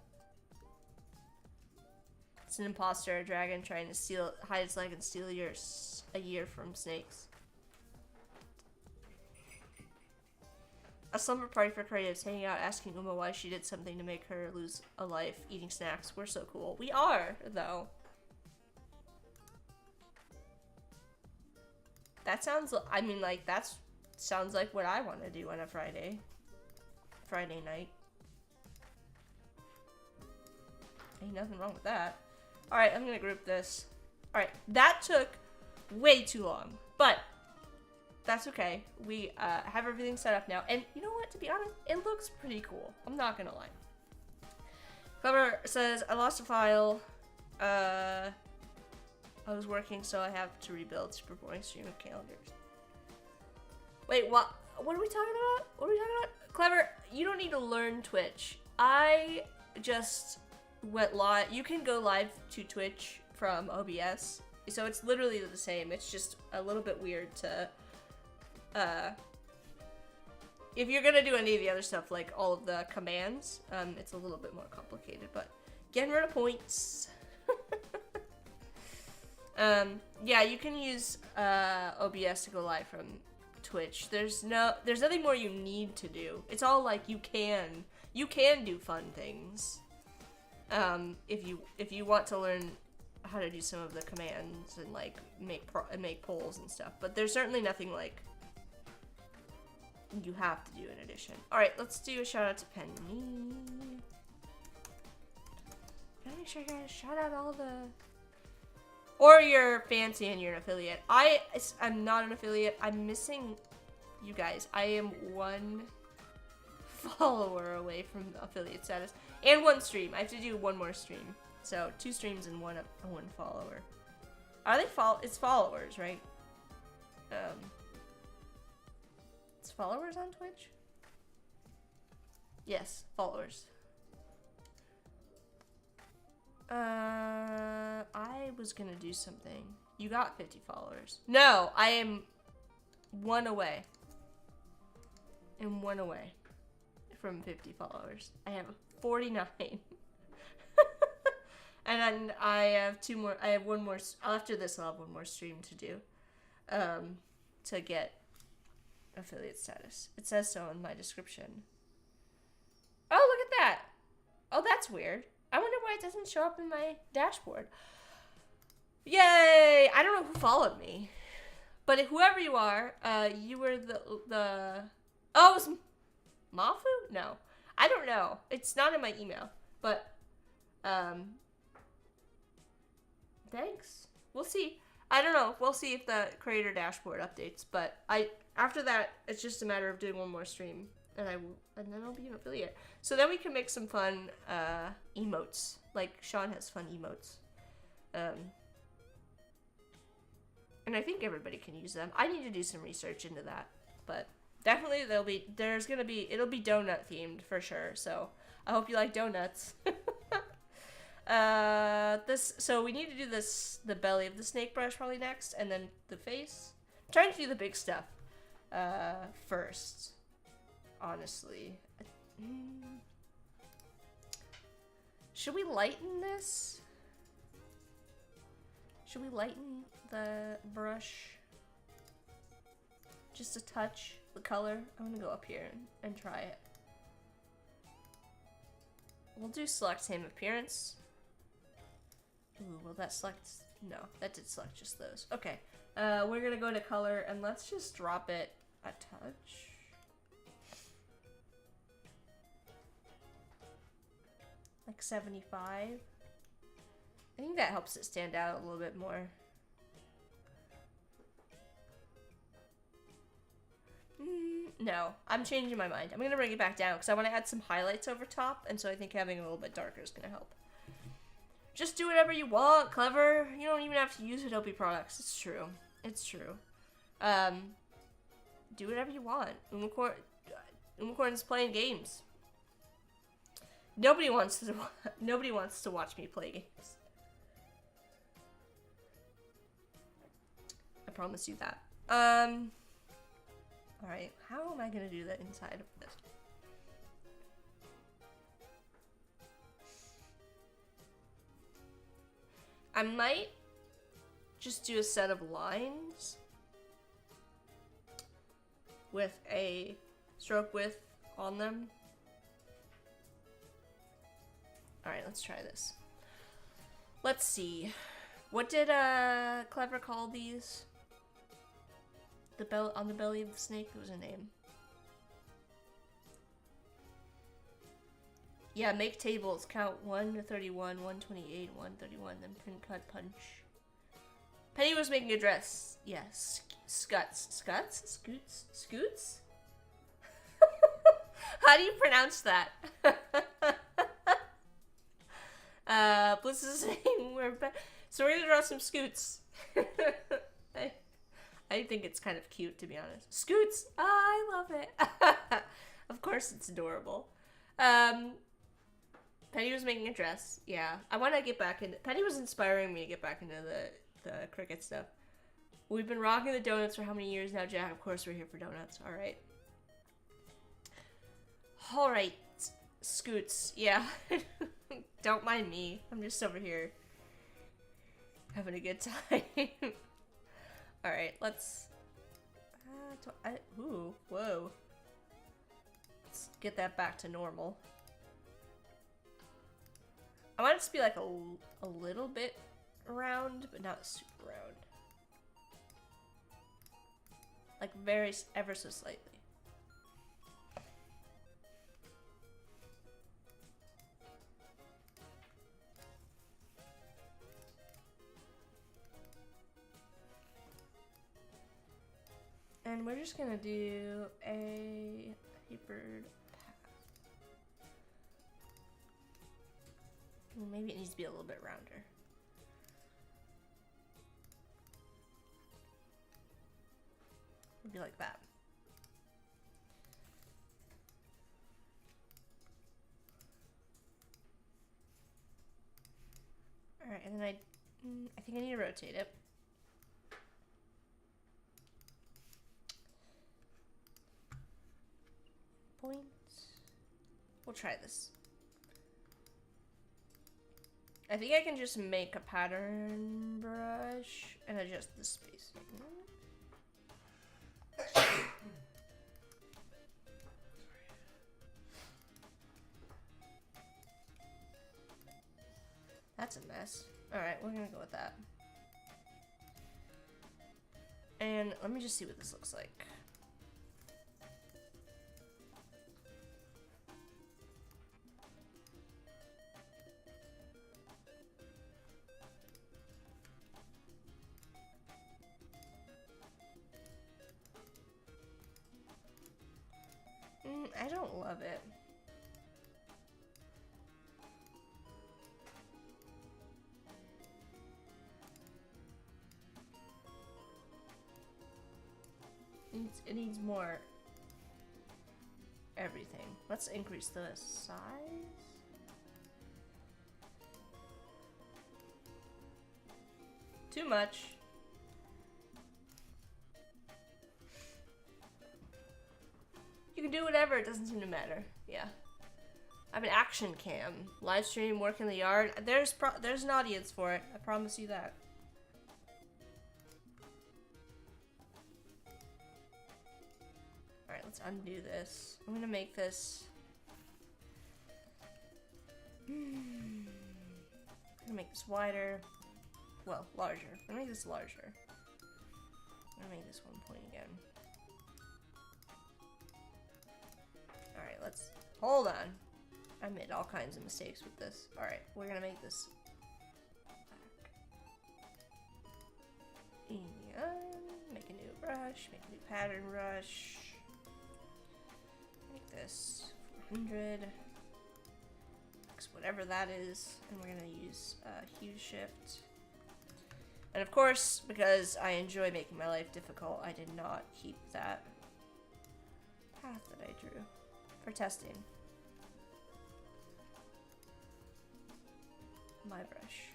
It's an imposter, a dragon trying to hide its leg and steal a year from snakes. A slumber party for creatives, hanging out, asking Uma why she did something to make her lose a life, eating snacks. We're so cool. We are, though. That sounds, I mean, like, sounds like what I want to do on a Friday night. Ain't nothing wrong with that. Alright, I'm gonna group this. Alright, that took way too long, but that's okay. We have everything set up now, and you know what, to be honest, it looks pretty cool. I'm not gonna lie. Clever says, I lost a file. I was working, so I have to rebuild Super Boring stream of calendars. Wait, what are we talking about? What are we talking about? Clever, you don't need to learn Twitch. I just went live. You can go live to Twitch from OBS. So it's literally the same. It's just a little bit weird to, if you're gonna do any of the other stuff, like all of the commands, it's a little bit more complicated, but getting rid of points. Yeah, you can use, OBS to go live from Twitch. There's nothing more you need to do. It's all like you can do fun things. If you want to learn how to do some of the commands and like make polls and stuff, but there's certainly nothing like you have to do in addition. All right, let's do a shout out to Penny. Gotta make sure I gotta shout out all the. Or you're fancy and you're an affiliate. I'm not an affiliate. I'm missing you guys. I am 1 follower away from affiliate status. And 1 stream. I have to do 1 more stream. So 2 streams and 1 follower. Are they it's followers, right? It's followers on Twitch? Yes, followers. I was gonna do something. You got 50 followers. No, I am 1 away. I'm 1 away from 50 followers. I have 49. And then I have 2 more. I have 1 more. After this, I'll have 1 more stream to do. To get affiliate status. It says so in my description. Oh, look at that. Oh, that's weird. I wonder why it doesn't show up in my dashboard. Yay! I don't know who followed me. But whoever you are, you were the... Oh, it was Mafu? No. I don't know. It's not in my email. But, thanks. We'll see. I don't know. We'll see if the creator dashboard updates. But after that, it's just a matter of doing 1 more stream. And then I'll be an affiliate. So then we can make some fun emotes. Like Sean has fun emotes. And I think everybody can use them. I need to do some research into that. But definitely it'll be donut themed for sure. So I hope you like donuts. So we need to do the belly of the snake brush probably next, and then the face. I'm trying to do the big stuff first. Honestly, Should we lighten this? Should we lighten the brush? Just a touch, the color. I'm gonna go up here and try it. We'll do select same appearance. Ooh, will that select? No, that did select just those. Okay, we're gonna go to color and let's just drop it a touch. Like 75. I think that helps it stand out a little bit more. No, I'm changing my mind. I'm gonna bring it back down because I want to add some highlights over top, and so I think having a little bit darker is gonna help. Just do whatever you want, clever. You don't even have to use Adobe products. It's true. It's true. Do whatever you want. Unicorn's playing games. Nobody wants to watch me play games. I promise you that. Alright, how am I gonna do that inside of this? I might just do a set of lines with a stroke width on them. Alright, let's try this. Let's see. What did Clever call these? On the belly of the snake, there was a name. Yeah, make tables. Count 1 to 31, 128, 131, then pin, cut, punch. Penny was making a dress. Yes. Scuts. Scuts? Scoots? Scoots? How do you pronounce that? Bliss is saying so we're gonna draw some scoots. I think it's kind of cute, to be honest. Scoots! Oh, I love it. Of course it's adorable. Penny was making a dress. Yeah. I want to get back into... Penny was inspiring me to get back into the cricket stuff. We've been rocking the donuts for how many years now, Jack? Of course we're here for donuts. Alright. Alright. Scoots. Yeah. Don't mind me. I'm just over here having a good time. Alright, let's... ooh, whoa. Let's get that back to normal. I want it to be like a little bit round, but not super round. Like ever so slightly. And we're just gonna do a tapered path. Maybe it needs to be a little bit rounder. Maybe like that. Alright, and then I think I need to rotate it. Points. We'll try this. I think I can just make a pattern brush and adjust the spacing. That's a mess. Alright, we're gonna go with that. And let me just see what this looks like. I don't love it. It needs more everything. Let's increase the size. Too much. You can do whatever, it doesn't seem to matter. Yeah. I'm an action cam. Live stream, work in the yard. There's an audience for it. I promise you that. Alright, let's undo this. I'm gonna make this... I'm gonna make this wider. Well, larger. I'm gonna make this larger. I'm gonna make this 1 point again. Alright, let's... Hold on. I made all kinds of mistakes with this. Alright, we're gonna make this back. Make a new brush, make a new pattern brush. Make this 400. Whatever that is. And we're gonna use hue shift. And of course, because I enjoy making my life difficult, I did not keep that path that I drew for testing. My brush.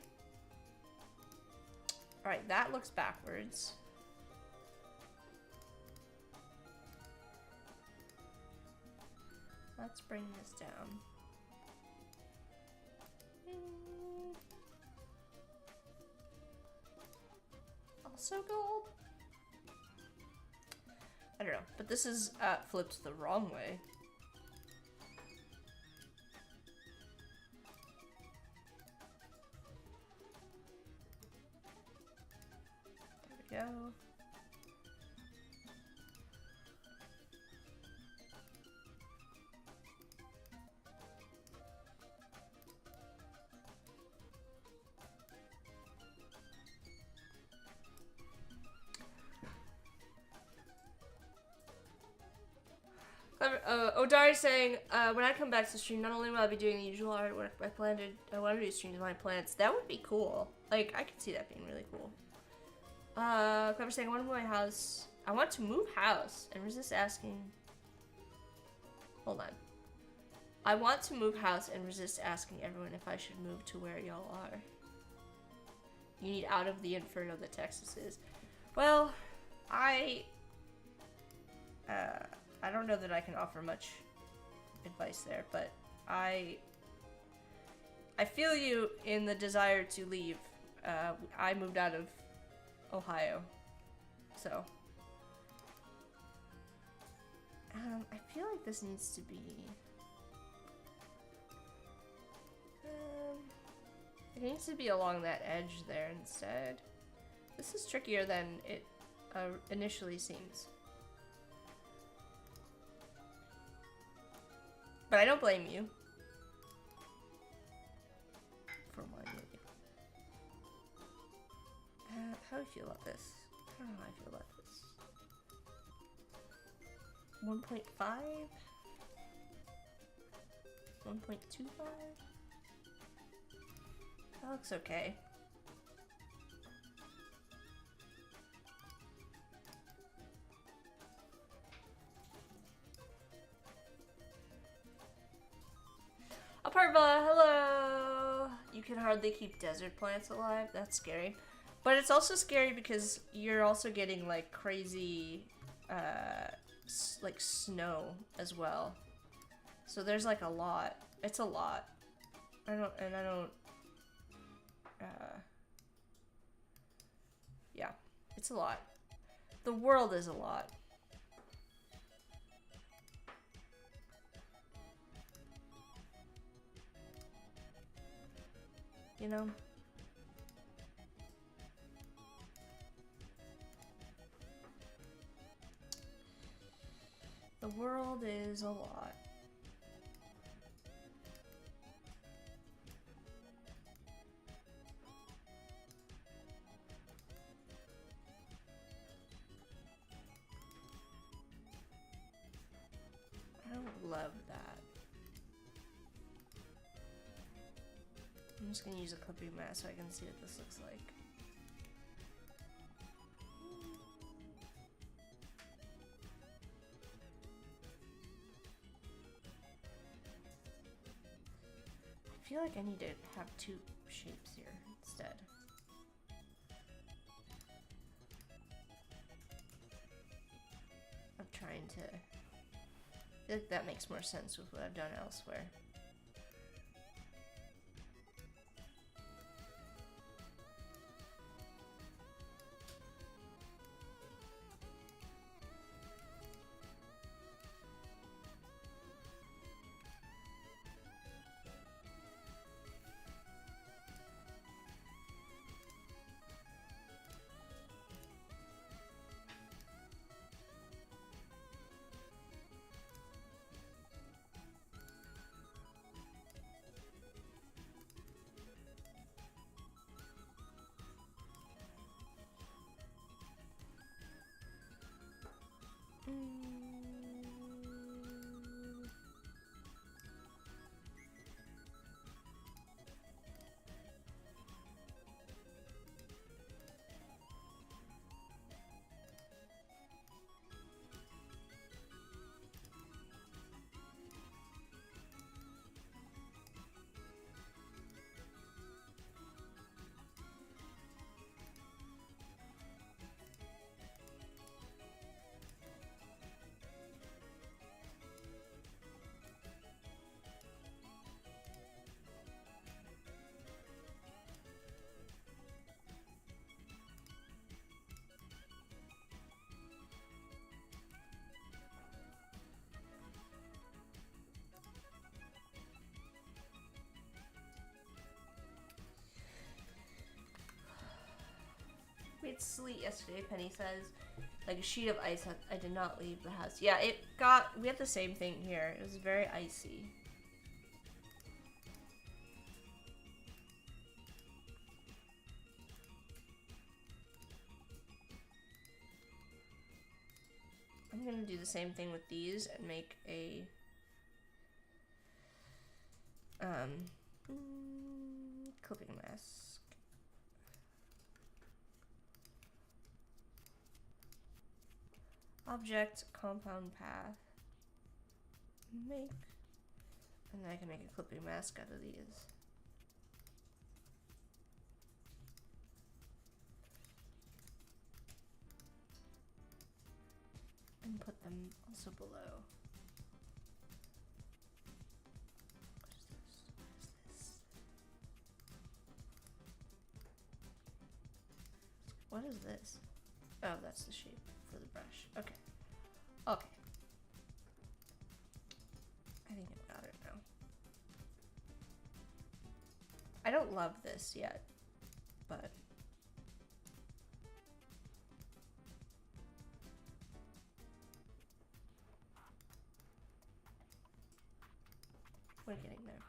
Alright, that looks backwards. Let's bring this down. Also gold? I don't know, but this is flipped the wrong way. There we go. Odari saying, when I come back to the stream, not only will I be doing the usual artwork, I want to do streams of my plants. That would be cool. Like, I could see that being really cool. Clever saying, I want to move my house. I want to move house and resist asking. Hold on. I want to move house and resist asking everyone if I should move to where y'all are. You need out of the inferno that Texas is. Well, I don't know that I can offer much advice there, but I feel you in the desire to leave. I moved out of Ohio, so I feel like this needs to be it needs to be along that edge there instead. This is trickier than it initially seems. But I don't blame you for wanting to. How do you feel about this? I don't know how I feel about this. 1.5? 1.25? That looks okay. Aparva, hello! You can hardly keep desert plants alive. That's scary. But it's also scary because you're also getting like crazy, like snow as well. So there's like a lot. It's a lot. Yeah, it's a lot. The world is a lot. You know? The world is a lot. I don't love that. I'm just gonna use a clipping mat so I can see what this looks like. I feel like I need to have two shapes here instead. I'm trying to... I feel like that makes more sense with what I've done elsewhere. sleet yesterday, Penny says. Like a sheet of ice. I did not leave the house. Yeah, we had the same thing here. It was very icy. I'm gonna do the same thing with these and make a clipping mask. Object, compound path. Make. And then I can make a clipping mask out of these. And put them also below. What is this? Oh, that's the shape for the brush. Okay. Okay. I think I've got it now. I don't love this yet, but we're getting there.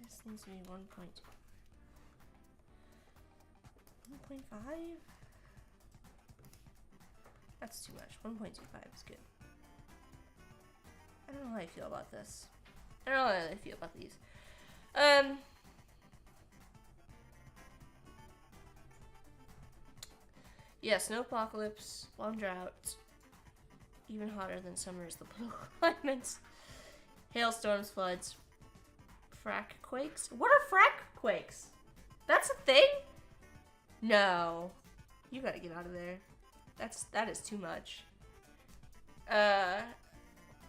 This needs to be 1.5? That's too much. 1.25 is good. I don't know how I feel about this. I don't know how I feel about these. Yeah, snow apocalypse, long drought, even hotter than summer is the political climates. Hailstorms, floods, frack quakes. What are frack quakes? That's a thing? No. You gotta get out of there. That is too much.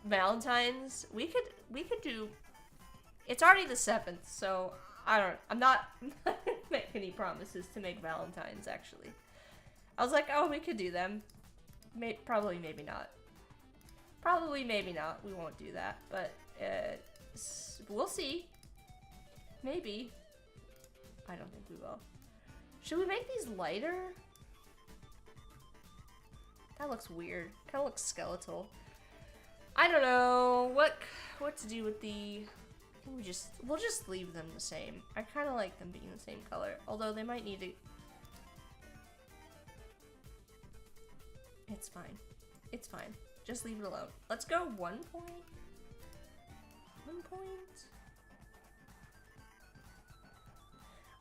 Valentine's. We could do. It's already the 7th, so I'm not making any promises to make Valentine's actually. I was like, oh, we could do them. Probably, maybe not. Probably, maybe not. We won't do that, but we'll see. Maybe. I don't think we will. Should we make these lighter? That looks weird. Kind of looks skeletal. I don't know what to do with the. We'll just leave them the same. I kind of like them being the same color, although they might need to. It's fine. It's fine. Just leave it alone. Let's go 1 point. 1 point.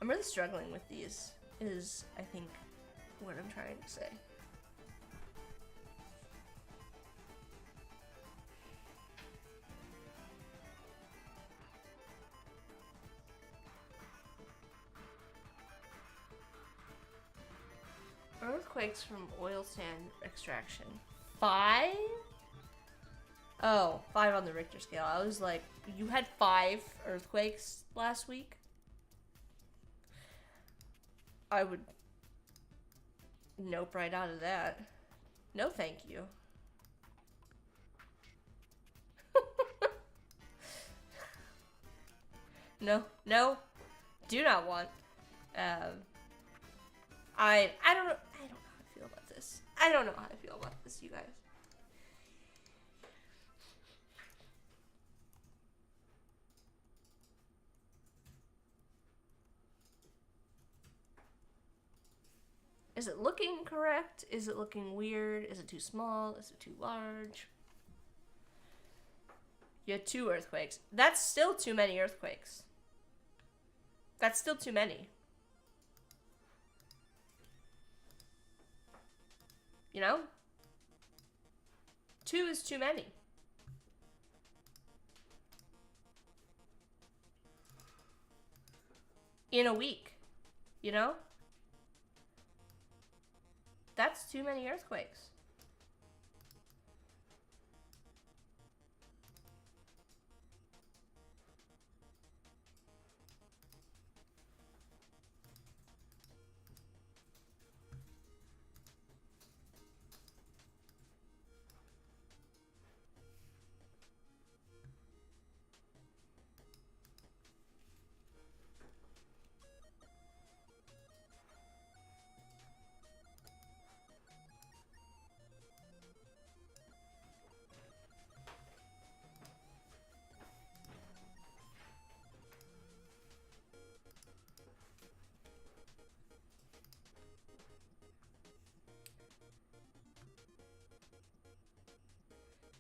I'm really struggling with these. Is I think what I'm trying to say. Earthquakes from oil sand extraction. 5? Oh, 5 on the Richter scale. I was like, you had 5 earthquakes last week? I would nope right out of that. No, thank you. No, do not want. I don't know. I don't know how I feel about this. I don't know how I feel about this, you guys. Is it looking correct? Is it looking weird? Is it too small? Is it too large? You had 2 earthquakes. That's still too many earthquakes. That's still too many. You know? 2 is too many. In a week. You know? That's too many earthquakes.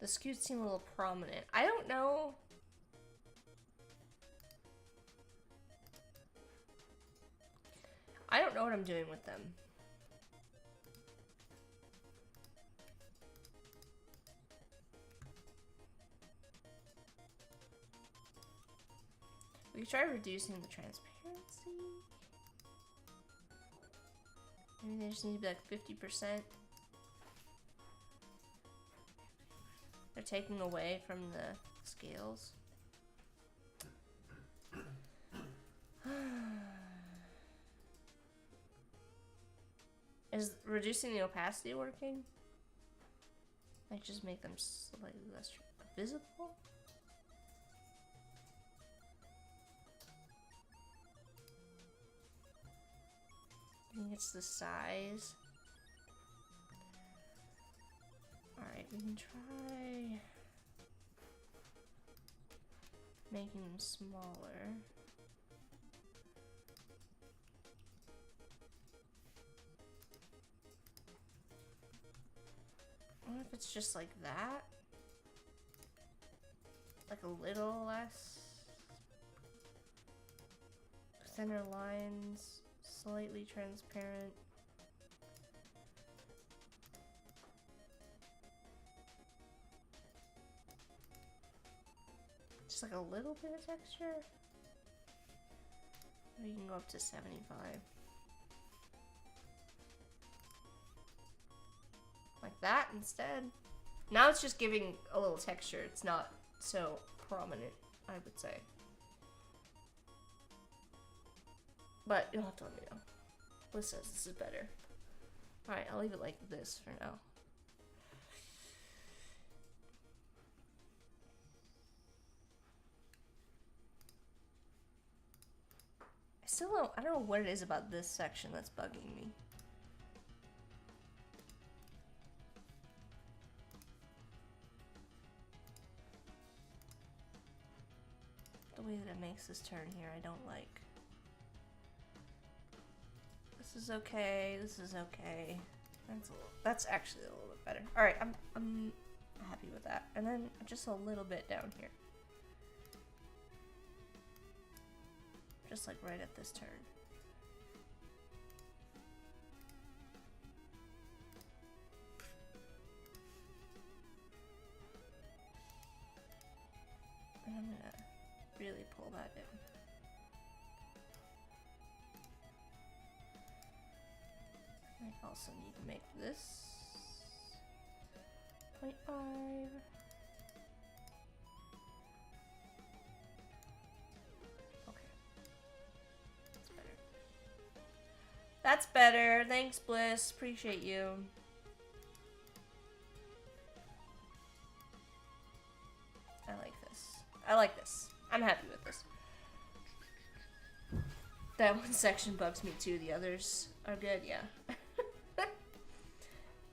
The scoots seem a little prominent. I don't know. I don't know what I'm doing with them. We could try reducing the transparency. Maybe they just need to be like 50%. They're taking away from the scales. Is reducing the opacity working? Like just make them slightly less visible? I think it's the size. Alright, we can try making them smaller. I wonder if it's just like that. Like a little less. Center lines, slightly transparent. Just like a little bit of texture. Or you can go up to 75. Like that instead. Now it's just giving a little texture. It's not so prominent, I would say. But you'll have to let me know. Liz says this is better. Alright, I'll leave it like this for now. I don't know what it is about this section that's bugging me. The way that it makes this turn here, I don't like. This is okay. This is okay. That's actually a little bit better. All right, I'm happy with that. And then just a little bit down here, just like right at this turn. And I'm gonna really pull that in. I also need to make this 0.5. Okay. That's better. That's better. Thanks, Bliss. Appreciate you. I like this. I like this. I'm happy with this. That one section bugs me too. The others are good, yeah.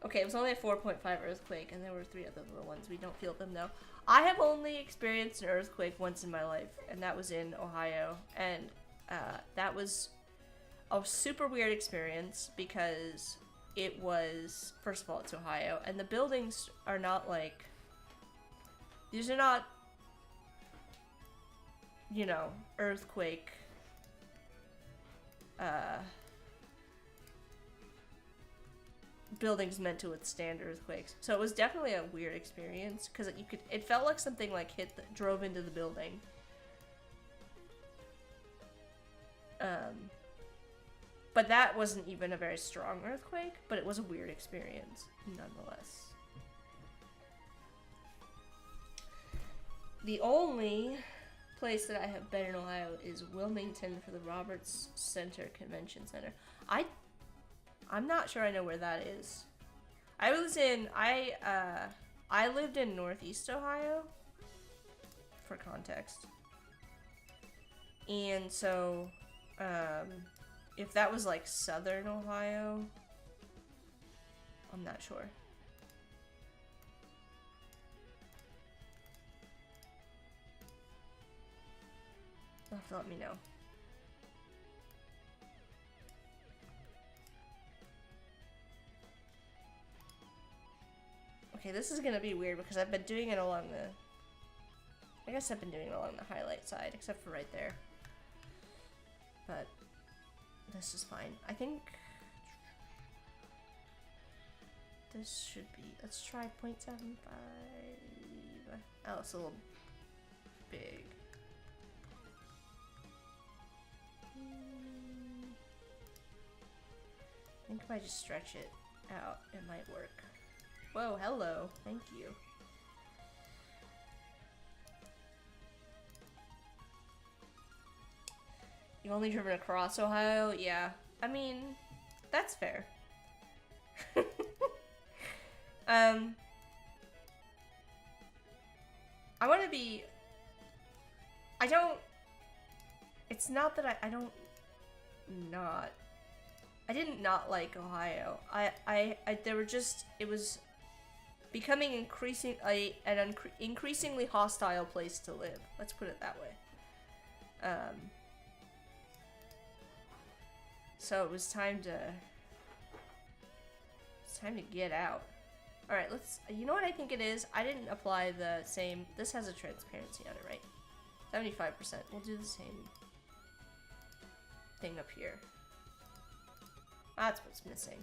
Okay, it was only a 4.5 earthquake, and there were 3 other little ones. We don't feel them though. I have only experienced an earthquake once in my life, and that was in Ohio. And that was a super weird experience because it was, first of all, it's Ohio, and the buildings are not like, these are not, you know, earthquake buildings meant to withstand earthquakes. So it was definitely a weird experience because it felt like something like drove into the building. But that wasn't even a very strong earthquake, but it was a weird experience nonetheless. The only place that I have been in Ohio is Wilmington for the Roberts Center Convention Center. I'm not sure I know where that is. I lived in Northeast Ohio, for context. And so, if that was like Southern Ohio, I'm not sure. You'll have to let me know. Okay, this is gonna be weird because I've been doing it along the... I guess I've been doing it along the highlight side, except for right there. But this is fine. I think this should be... Let's try 0.75. Oh, it's a little big. I think if I just stretch it out, it might work. Whoa, hello. Thank you. You've only driven across Ohio? Yeah. I mean, that's fair. I want to be... I don't... It's not that I don't not... I didn't not like Ohio. There were just... It was becoming an increasingly hostile place to live. Let's put it that way. So it was time to... It's time to get out. Alright, let's... You know what I think it is? I didn't apply the same... This has a transparency on it, right? 75%. We'll do the same thing up here. That's what's missing.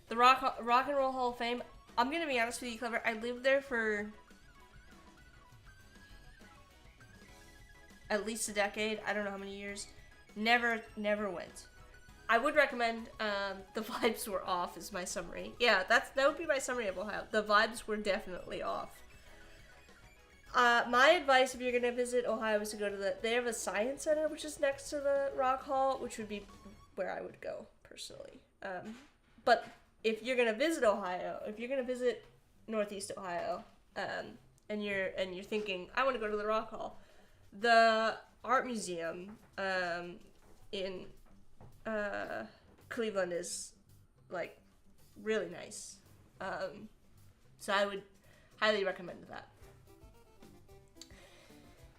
The Rock and Roll Hall of Fame. I'm gonna be honest with you, Clever. I lived there for at least a decade. I don't know how many years. Never went. I would recommend. The vibes were off. Is my summary. Yeah, that would be my summary of Ohio. The vibes were definitely off. My advice if you're gonna visit Ohio is to go to they have a science center which is next to the Rock Hall, which would be where I would go personally. But if you're gonna visit Ohio, if you're gonna visit Northeast Ohio, and you're thinking I want to go to the Rock Hall, the art museum in Cleveland is like really nice. So I would highly recommend that.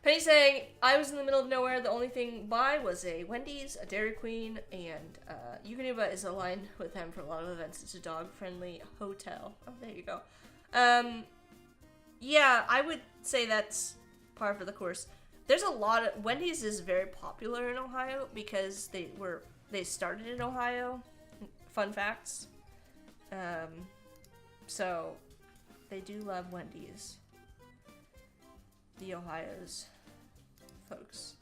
Penny saying, I was in the middle of nowhere. The only thing by was a Wendy's, a Dairy Queen, and Yukonuba is aligned with them for a lot of events. It's a dog-friendly hotel. Oh, there you go. Yeah, I would say that's par for the course. There's a lot of... Wendy's is very popular in Ohio because they started in Ohio. Fun facts. So, they do love Wendy's. The Ohio's folks.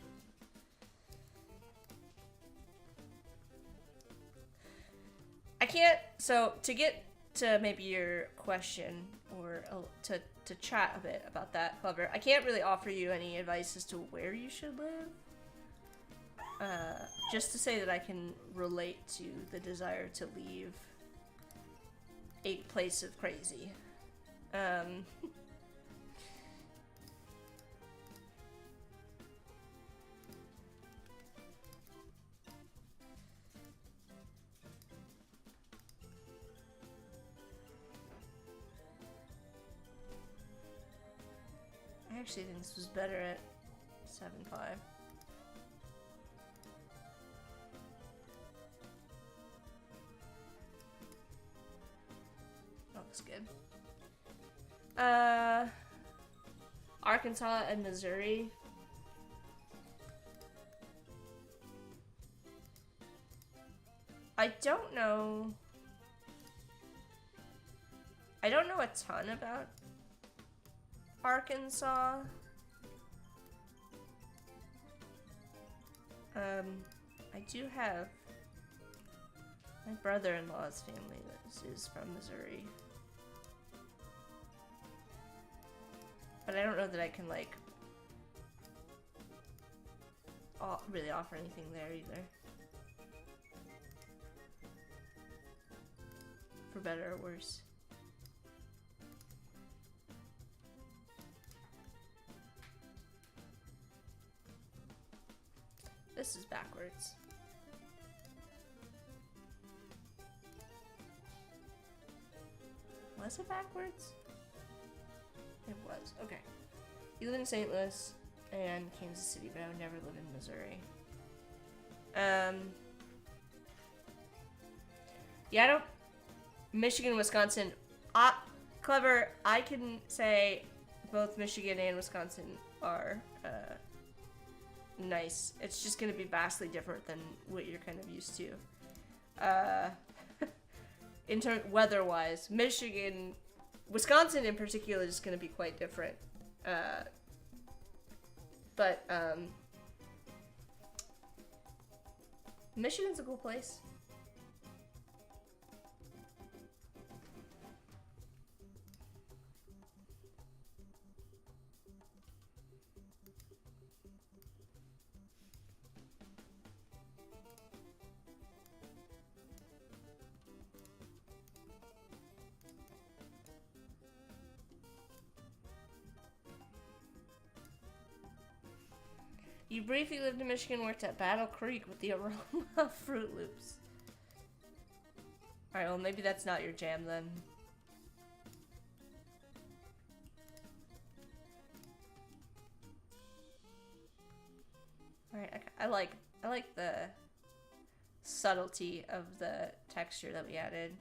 I can't, so to get to maybe your question or to chat a bit about that, Clever, I can't really offer you any advice as to where you should live. Just to say that I can relate to the desire to leave a place of crazy. I actually think this was better at 7.5. That looks good. Arkansas and Missouri. I don't know a ton about Arkansas. I do have my brother-in-law's family that is from Missouri. But I don't know that I can, like, really offer anything there either. For better or worse. This is backwards. Was it backwards? It was. Okay. You live in St. Louis and Kansas City, but I would never live in Missouri. Yeah, Michigan, Wisconsin. Clever. I can say both Michigan and Wisconsin are nice. It's just going to be vastly different than what you're kind of used to. In terms weather-wise, Wisconsin in particular is going to be quite different. But Michigan's a cool place. You briefly lived in Michigan, worked at Battle Creek with the aroma of Fruit Loops. Alright, well maybe that's not your jam then. Alright, I like the subtlety of the texture that we added.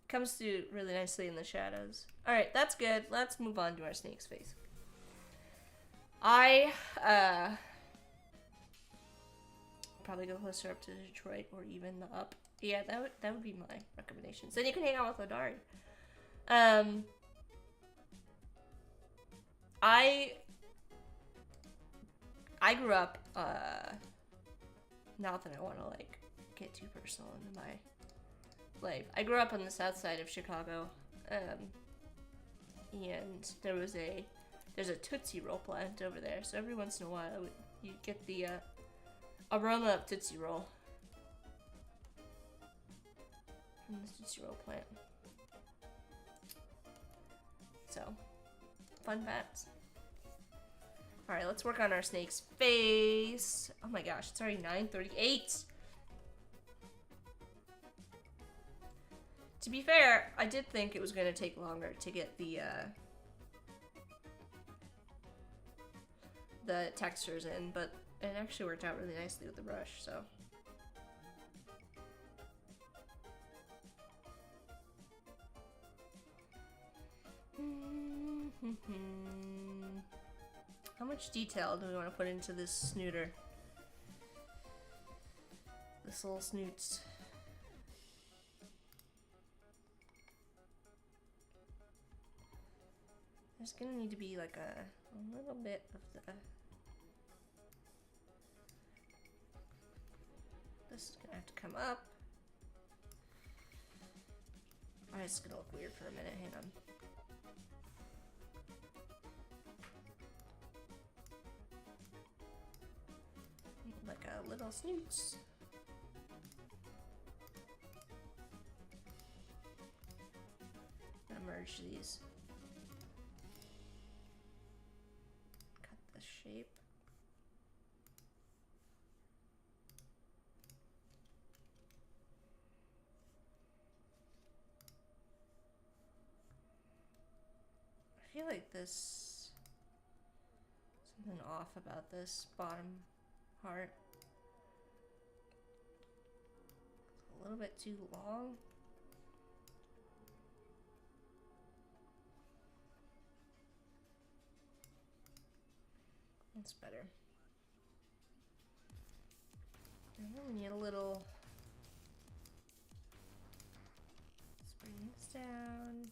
Comes through really nicely in the shadows. Alright, that's good. Let's move on to our snake's face. Probably go closer up to Detroit or even the up. Yeah, that would be my recommendations. Then you can hang out with Odari. I grew up, not that I want to like get too personal into my life. I grew up on the south side of Chicago, and there's a Tootsie Roll plant over there, so every once in a while you get the aroma of Tootsie Roll from the Tootsie Roll plant. So, fun facts. Alright, let's work on our snake's face. Oh my gosh, it's already 9:38. To be fair, I did think it was going to take longer to get the textures in, but it actually worked out really nicely with the brush, so. How much detail do we want to put into this snooter? This little snoots. There's gonna need to be like a little bit of the... This is gonna have to come up. Alright, it's gonna look weird for a minute, hang on. Like a little snoots. I'm gonna merge these. Cut the shape. I feel like this, something off about this bottom part. It's a little bit too long. That's better. And then we need a little, let's bring this down.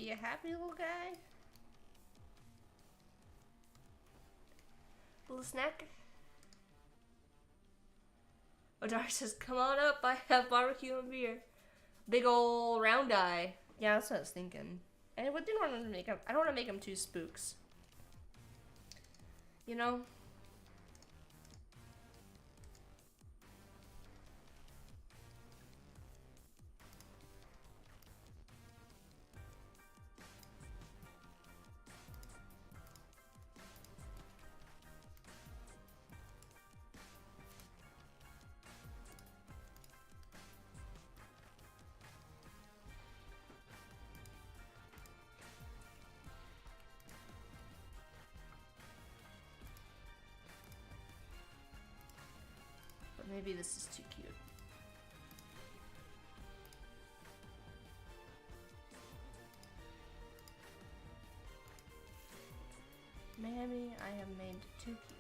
you happy, little guy? Little snack? Odar says, come on up, I have barbecue and beer. Big ol' round eye. Yeah, that's what I was thinking. And I didn't want to make him, I don't want to make him two spooks. You know? Maybe this is too cute. Mammy, I have made too cute.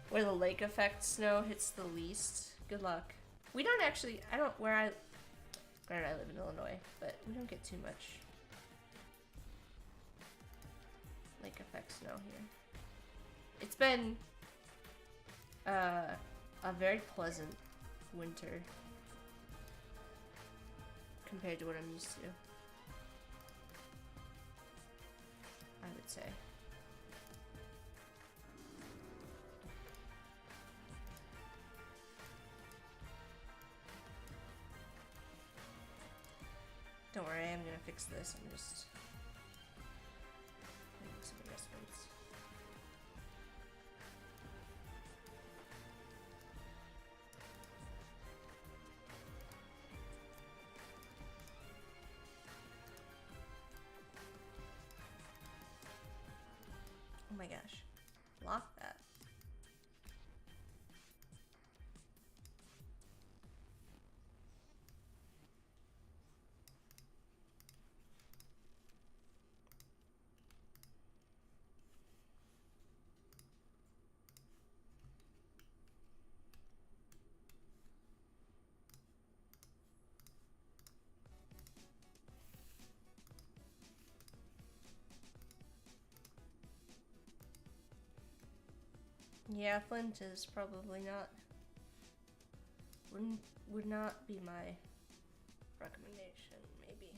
Where the lake effect snow hits the least. Good luck. We don't actually, granted I live in Illinois, but we don't get too much lake effect snow here. It's been a very pleasant winter compared to what I'm used to, I would say. Don't worry, I'm gonna fix this. I'm just making some adjustments. Oh my gosh. Lock that. Yeah, flint is probably not, would not be my recommendation, maybe.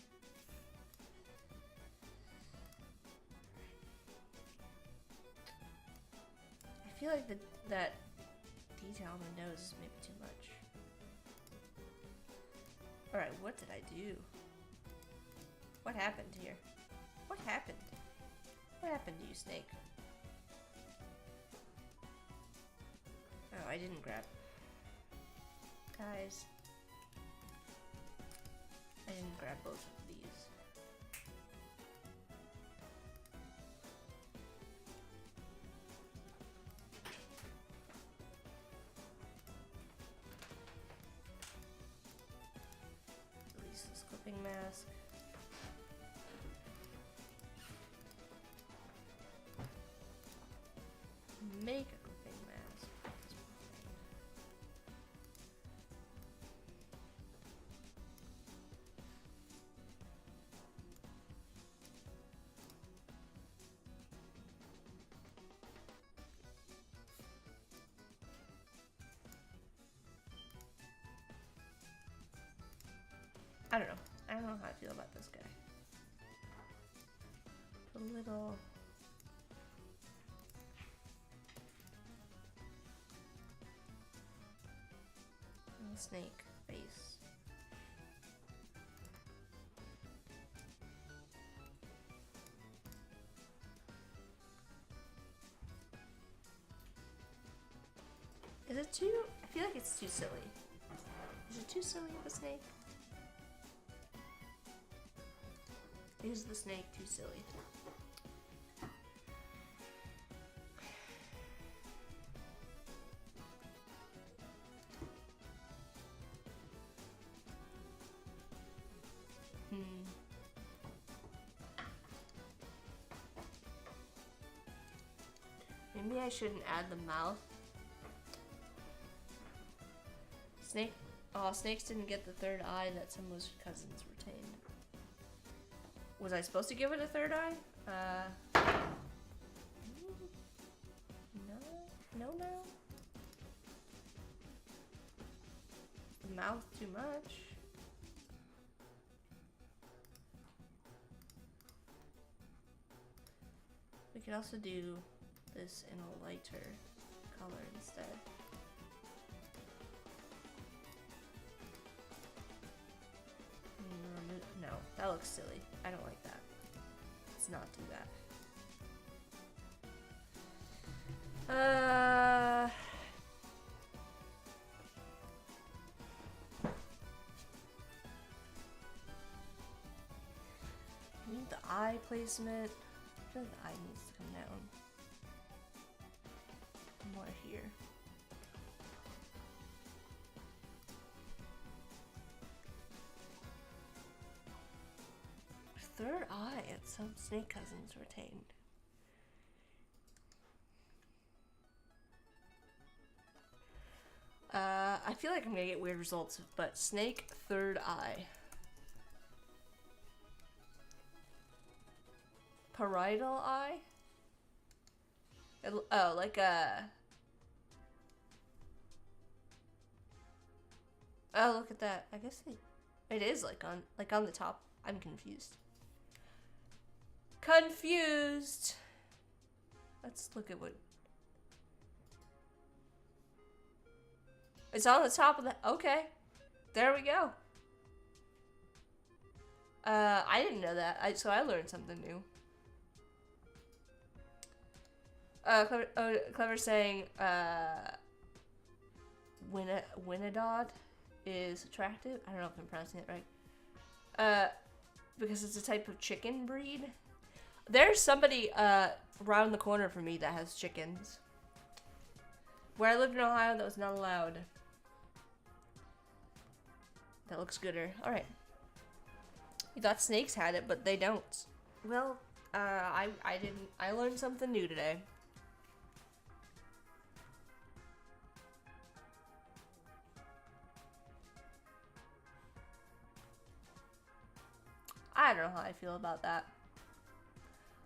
I feel like that detail on the nose is maybe too much. Alright, what did I do? What happened here? What happened? What happened to you, Snake? Oh, I didn't grab. Guys. I didn't grab both of these. Release this clipping mask. Make a clipping mask. I don't know. I don't know how I feel about this guy. A little... snake face. Is it too... I feel like it's too silly. Is it too silly of a snake? Is the snake too silly? Maybe I shouldn't add the mouth. Snake. Oh, snakes didn't get the third eye that some of his cousins retained. Was I supposed to give it a third eye? No. The mouth too much. We could also do this in a lighter color instead. No, that looks silly. I don't like that. Let's not do that. I need the eye placement. I feel like the eye needs to come down more here. Third eye at some snake cousins retained. I feel like I'm gonna get weird results, but snake third eye. Parietal eye? Oh, like a... Oh, look at that. I guess it is like on the top. I'm confused. Confused! Let's look at what... It's on the top of the... Okay. There we go. I didn't know that. So I learned something new. Clever saying, Winadod is attractive. I don't know if I'm pronouncing it right. Because it's a type of chicken breed. There's somebody around the corner from me that has chickens. Where I lived in Ohio, that was not allowed. That looks gooder. Alright. You thought snakes had it, but they don't. Well, I didn't. I learned something new today. I don't know how I feel about that.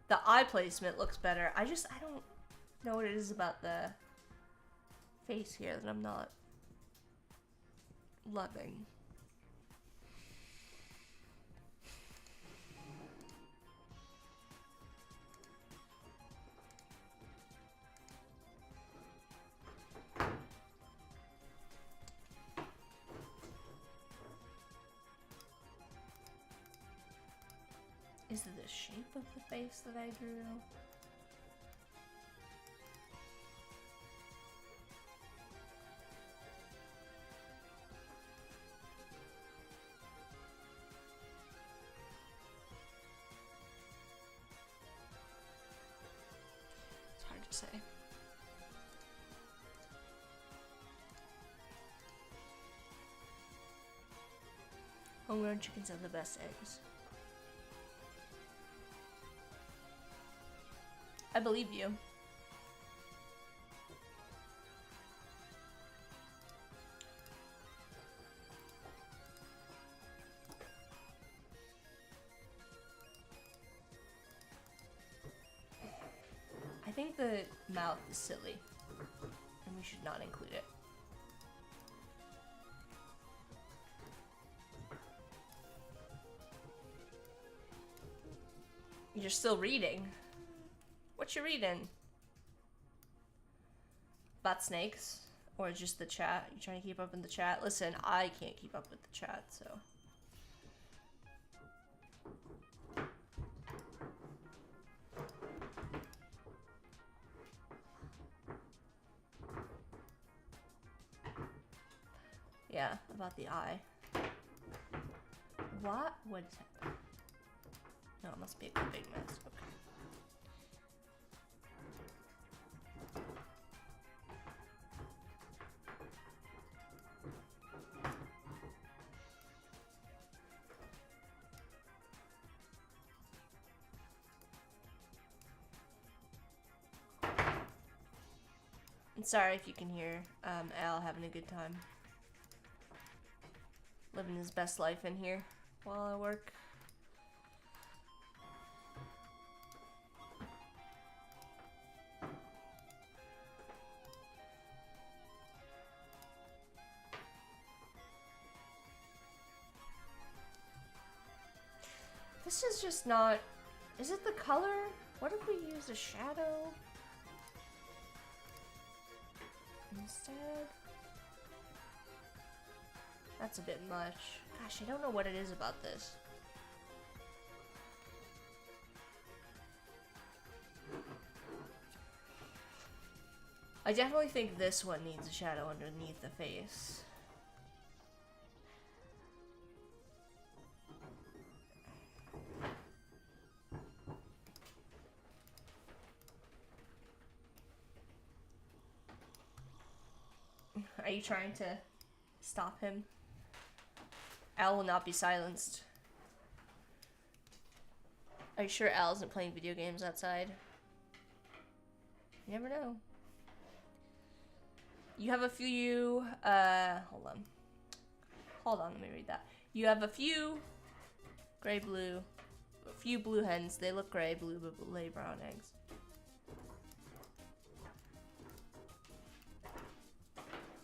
The eye placement looks better. I don't know what it is about the face here that I'm not loving. Is it the shape of the face that I drew? It's hard to say. Homegrown chickens have the best eggs. I believe you. I think the mouth is silly, and we should not include it. You're still reading. What you reading? About snakes? Or just the chat? You trying to keep up in the chat? Listen, I can't keep up with the chat, so. Yeah, about the eye. What? What is that? No, it must be a big mess. Okay. Sorry if you can hear Al having a good time. Living his best life in here while I work. This is just not... Is it the color? What if we use a shadow instead? That's a bit much. Gosh, I don't know what it is about this. I definitely think this one needs a shadow underneath the face. Are you trying to stop him? Al will not be silenced. Are you sure Al isn't playing video games outside? You never know. You have a few, hold on, let me read that. You have a few gray-blue, a few blue hens. They look gray, blue, but lay brown eggs.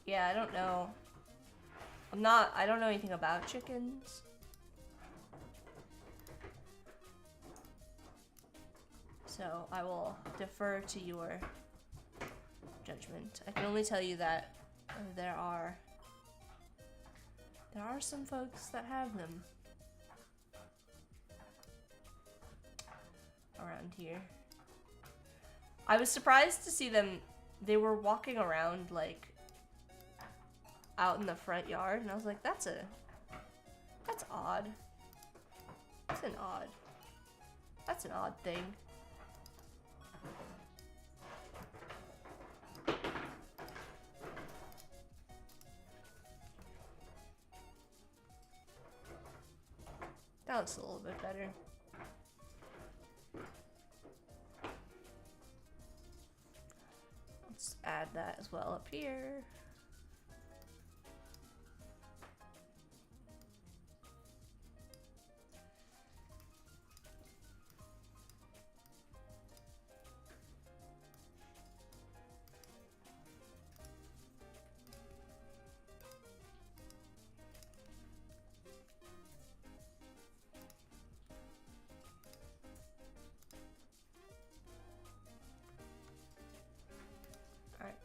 Yeah, I don't know. I don't know anything about chickens. So I will defer to your judgment. I can only tell you that there are some folks that have them around here. I was surprised to see them. They were walking around like out in the front yard, and I was like, that's odd. That's an odd thing. That looks a little bit better. Let's add that as well up here.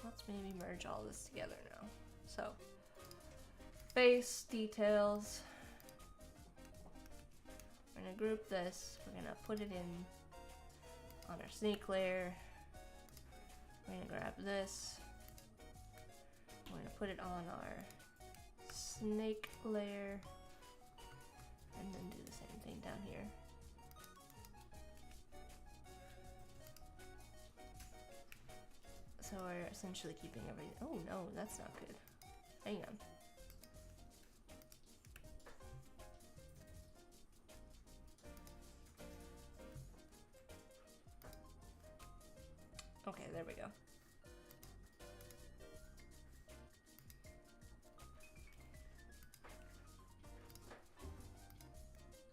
Let's maybe merge all this together now. So, face, details. We're gonna group this. We're gonna put it in on our snake layer. We're gonna grab this. We're gonna put it on our snake layer. And then do the same thing down here. So we're essentially keeping everything. Oh no, that's not good. Hang on. Okay, there we go.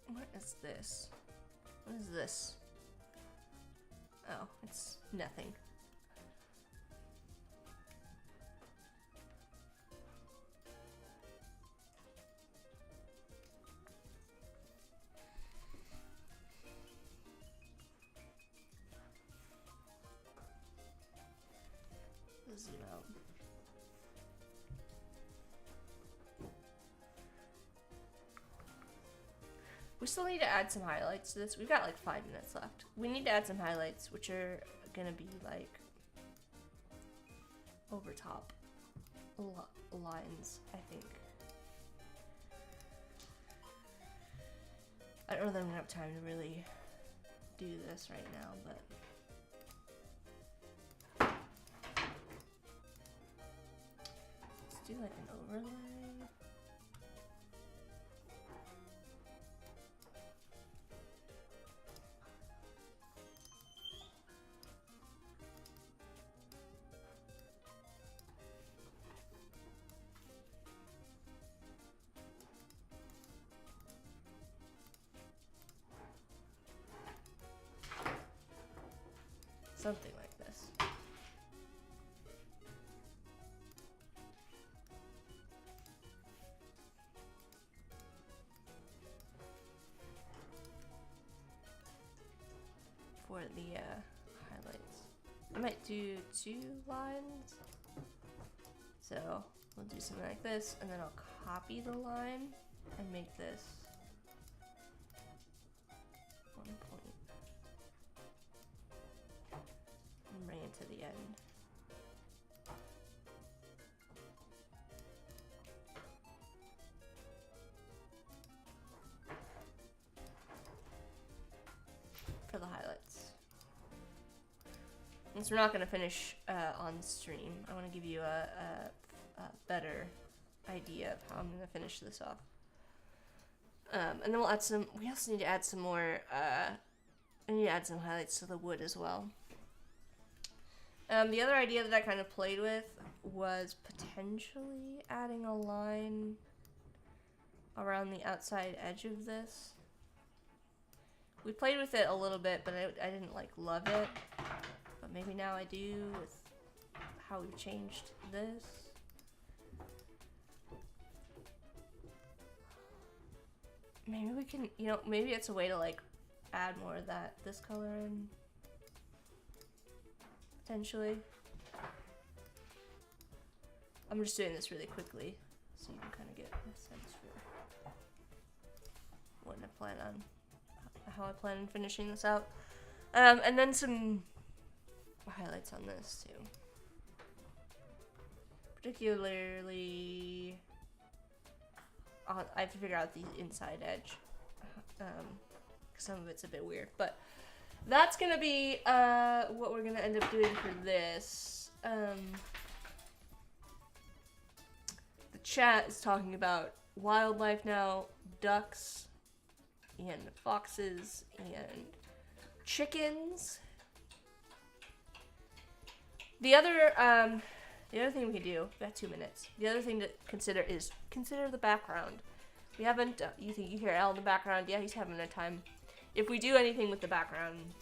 What is this? What is this? Oh, it's nothing. Zoom out. We still need to add some highlights to this. We've got like 5 minutes left. We need to add some highlights, which are gonna be like over top lines, I think. I don't know that I'm gonna have time to really do this right now, but do like an overlay. something like this. For the highlights. I might do 2 lines. So we'll do something like this, and then I'll copy the line and make this 1 point. And bring it to the end. For the highlights. Since we're not going to finish on stream, I want to give you a better idea of how I'm going to finish this off. And then we'll add some, we also need to add some more, I need to add some highlights to the wood as well. The other idea that I kind of played with was potentially adding a line around the outside edge of this. We played with it a little bit, but I didn't like love it. But maybe now I do with how we've changed this. Maybe we can, you know, maybe it's a way to like add more of that, this color in. Potentially. I'm just doing this really quickly so you can kind of get a sense for what I plan on, how I plan on finishing this out. And then some highlights on this too. Particularly, I have to figure out the inside edge. Some of it's a bit weird, but that's gonna be what we're gonna end up doing for this. The chat is talking about wildlife now, ducks, and foxes, and chickens. The other thing we can do, we got 2 minutes. The other thing to consider is consider the background. We haven't, you think you hear Al in the background? Yeah, he's having a time. If we do anything with the background,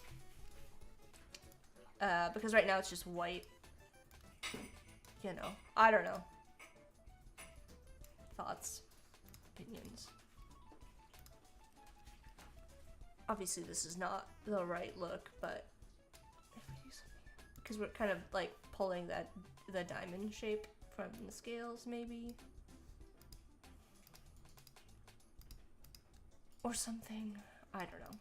because right now it's just white, you know, I don't know. Thoughts, opinions. Obviously this is not the right look, but if we do something, because we're kind of like pulling the diamond shape from the scales, maybe, or something. I don't know.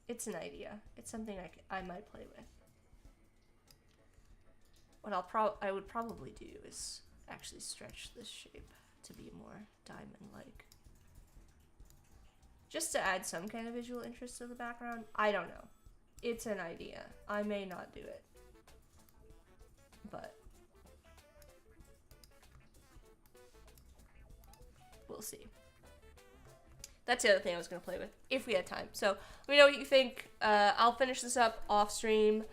It's an idea. It's something I might play with. What I would probably do is actually stretch this shape to be more diamond-like. Just to add some kind of visual interest to the background. I don't know. It's an idea. I may not do it. But we'll see. That's the other thing I was going to play with, if we had time. So, let me know what you think. I'll finish this up off stream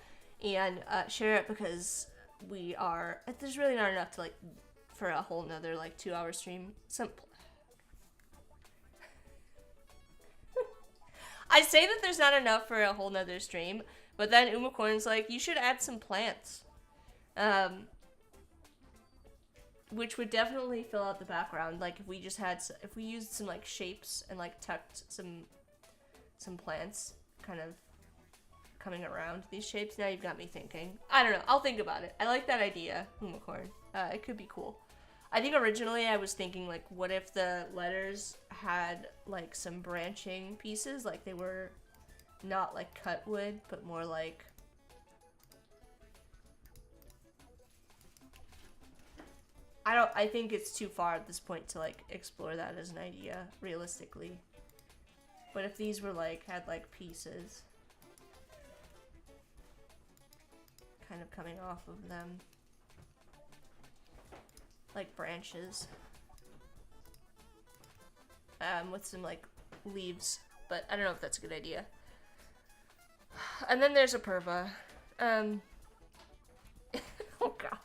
and share it, because there's really not enough to, like, for a whole nother, like, 2-hour stream. I say that there's not enough for a whole nother stream, but then Umacorn's like, you should add some plants. Which would definitely fill out the background. Like if we used some like shapes and like tucked some plants kind of coming around these shapes. Now you've got me thinking. I don't know. I'll think about it. I like that idea, Umacorn. It could be cool. I think originally I was thinking like, what if the letters had like some branching pieces, like they were not like cut wood, but more like I think it's too far at this point to like explore that as an idea realistically. But if these were like had like pieces kind of coming off of them, like branches, with some like leaves, but I don't know if that's a good idea. And then there's a perva. Oh god.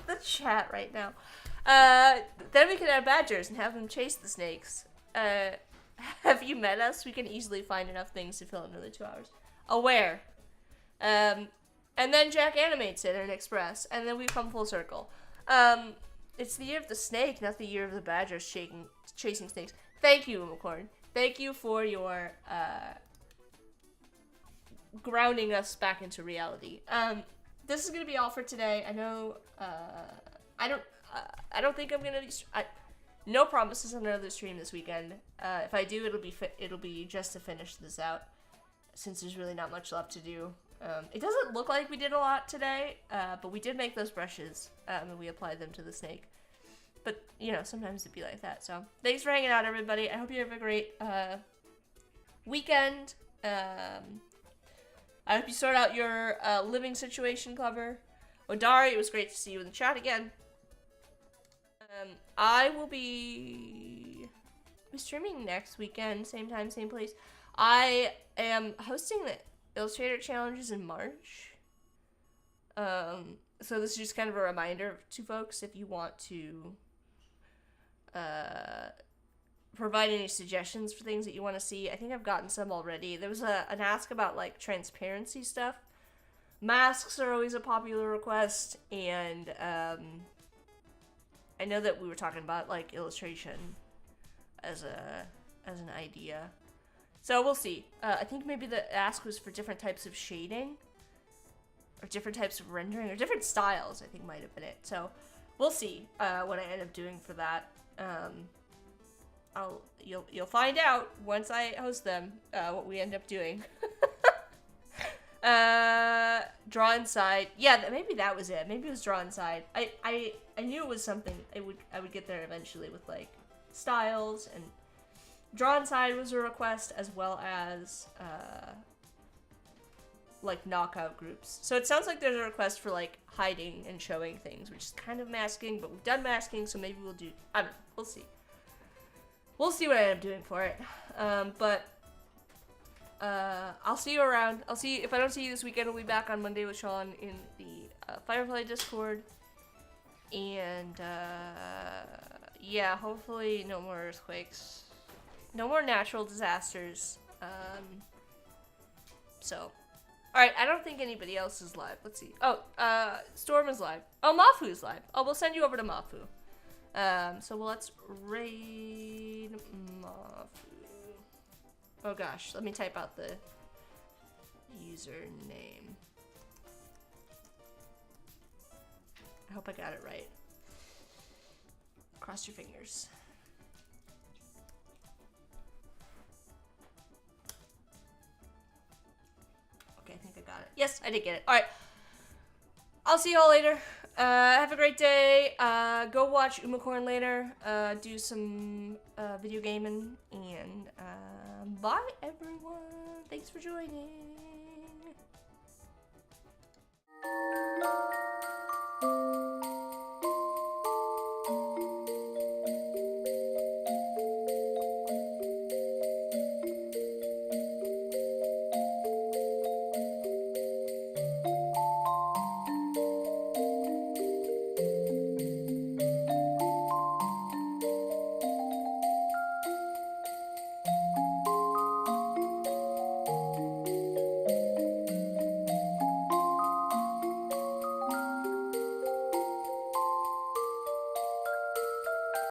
The chat right now. Then we can add badgers and have them chase the snakes. Have you met us? We can easily find enough things to fill another 2 hours. Aware. And then Jack animates it in Express, and then we come full circle. It's the year of the snake, not the year of the badger chasing snakes. Thank you, Umacorn. Thank you for your grounding us back into reality. This is gonna be all for today. I know. I don't think I'm gonna be. No promises on another stream this weekend. If I do, it'll be just to finish this out, since there's really not much left to do. It doesn't look like we did a lot today, but we did make those brushes, and we applied them to the snake. But, you know, sometimes it'd be like that. So, thanks for hanging out, everybody. I hope you have a great weekend. I hope you sort out your living situation cover. Odari, it was great to see you in the chat again. I will be streaming next weekend, same time, same place. I am hosting the Illustrator Challenges in March. So this is just kind of a reminder to folks if you want to provide any suggestions for things that you want to see. I think I've gotten some already. There was an ask about like transparency stuff. Masks are always a popular request, and I know that we were talking about like illustration as an idea. So we'll see. I think maybe the ask was for different types of shading, or different types of rendering, or different styles, I think might have been it. So we'll see what I end up doing for that. You'll find out once I host them what we end up doing. Draw inside. Yeah, maybe that was it. Maybe it was draw inside. I knew it was something. I would get there eventually with like styles, and draw inside was a request, as well as like knockout groups. So it sounds like there's a request for like hiding and showing things, which is kind of masking, but we've done masking, so maybe we'll do, I don't know, we'll see. We'll see what I end up doing for it. But I'll see you around. I'll see, if I don't see you this weekend, we'll be back on Monday with Sean in the Firefly Discord. And yeah, hopefully no more earthquakes. No more natural disasters. So, alright, I don't think anybody else is live. Let's see. Oh, Storm is live. Oh, Mafu's live. Oh, we'll send you over to Mafu. So let's raid Mafu. Oh gosh, let me type out the username. I hope I got it right. Cross your fingers. Okay, I think I got it. Yes, I did get it. Alright. I'll see y'all later. Have a great day. Go watch Umacorn later. Do some video gaming. And bye, everyone. Thanks for joining.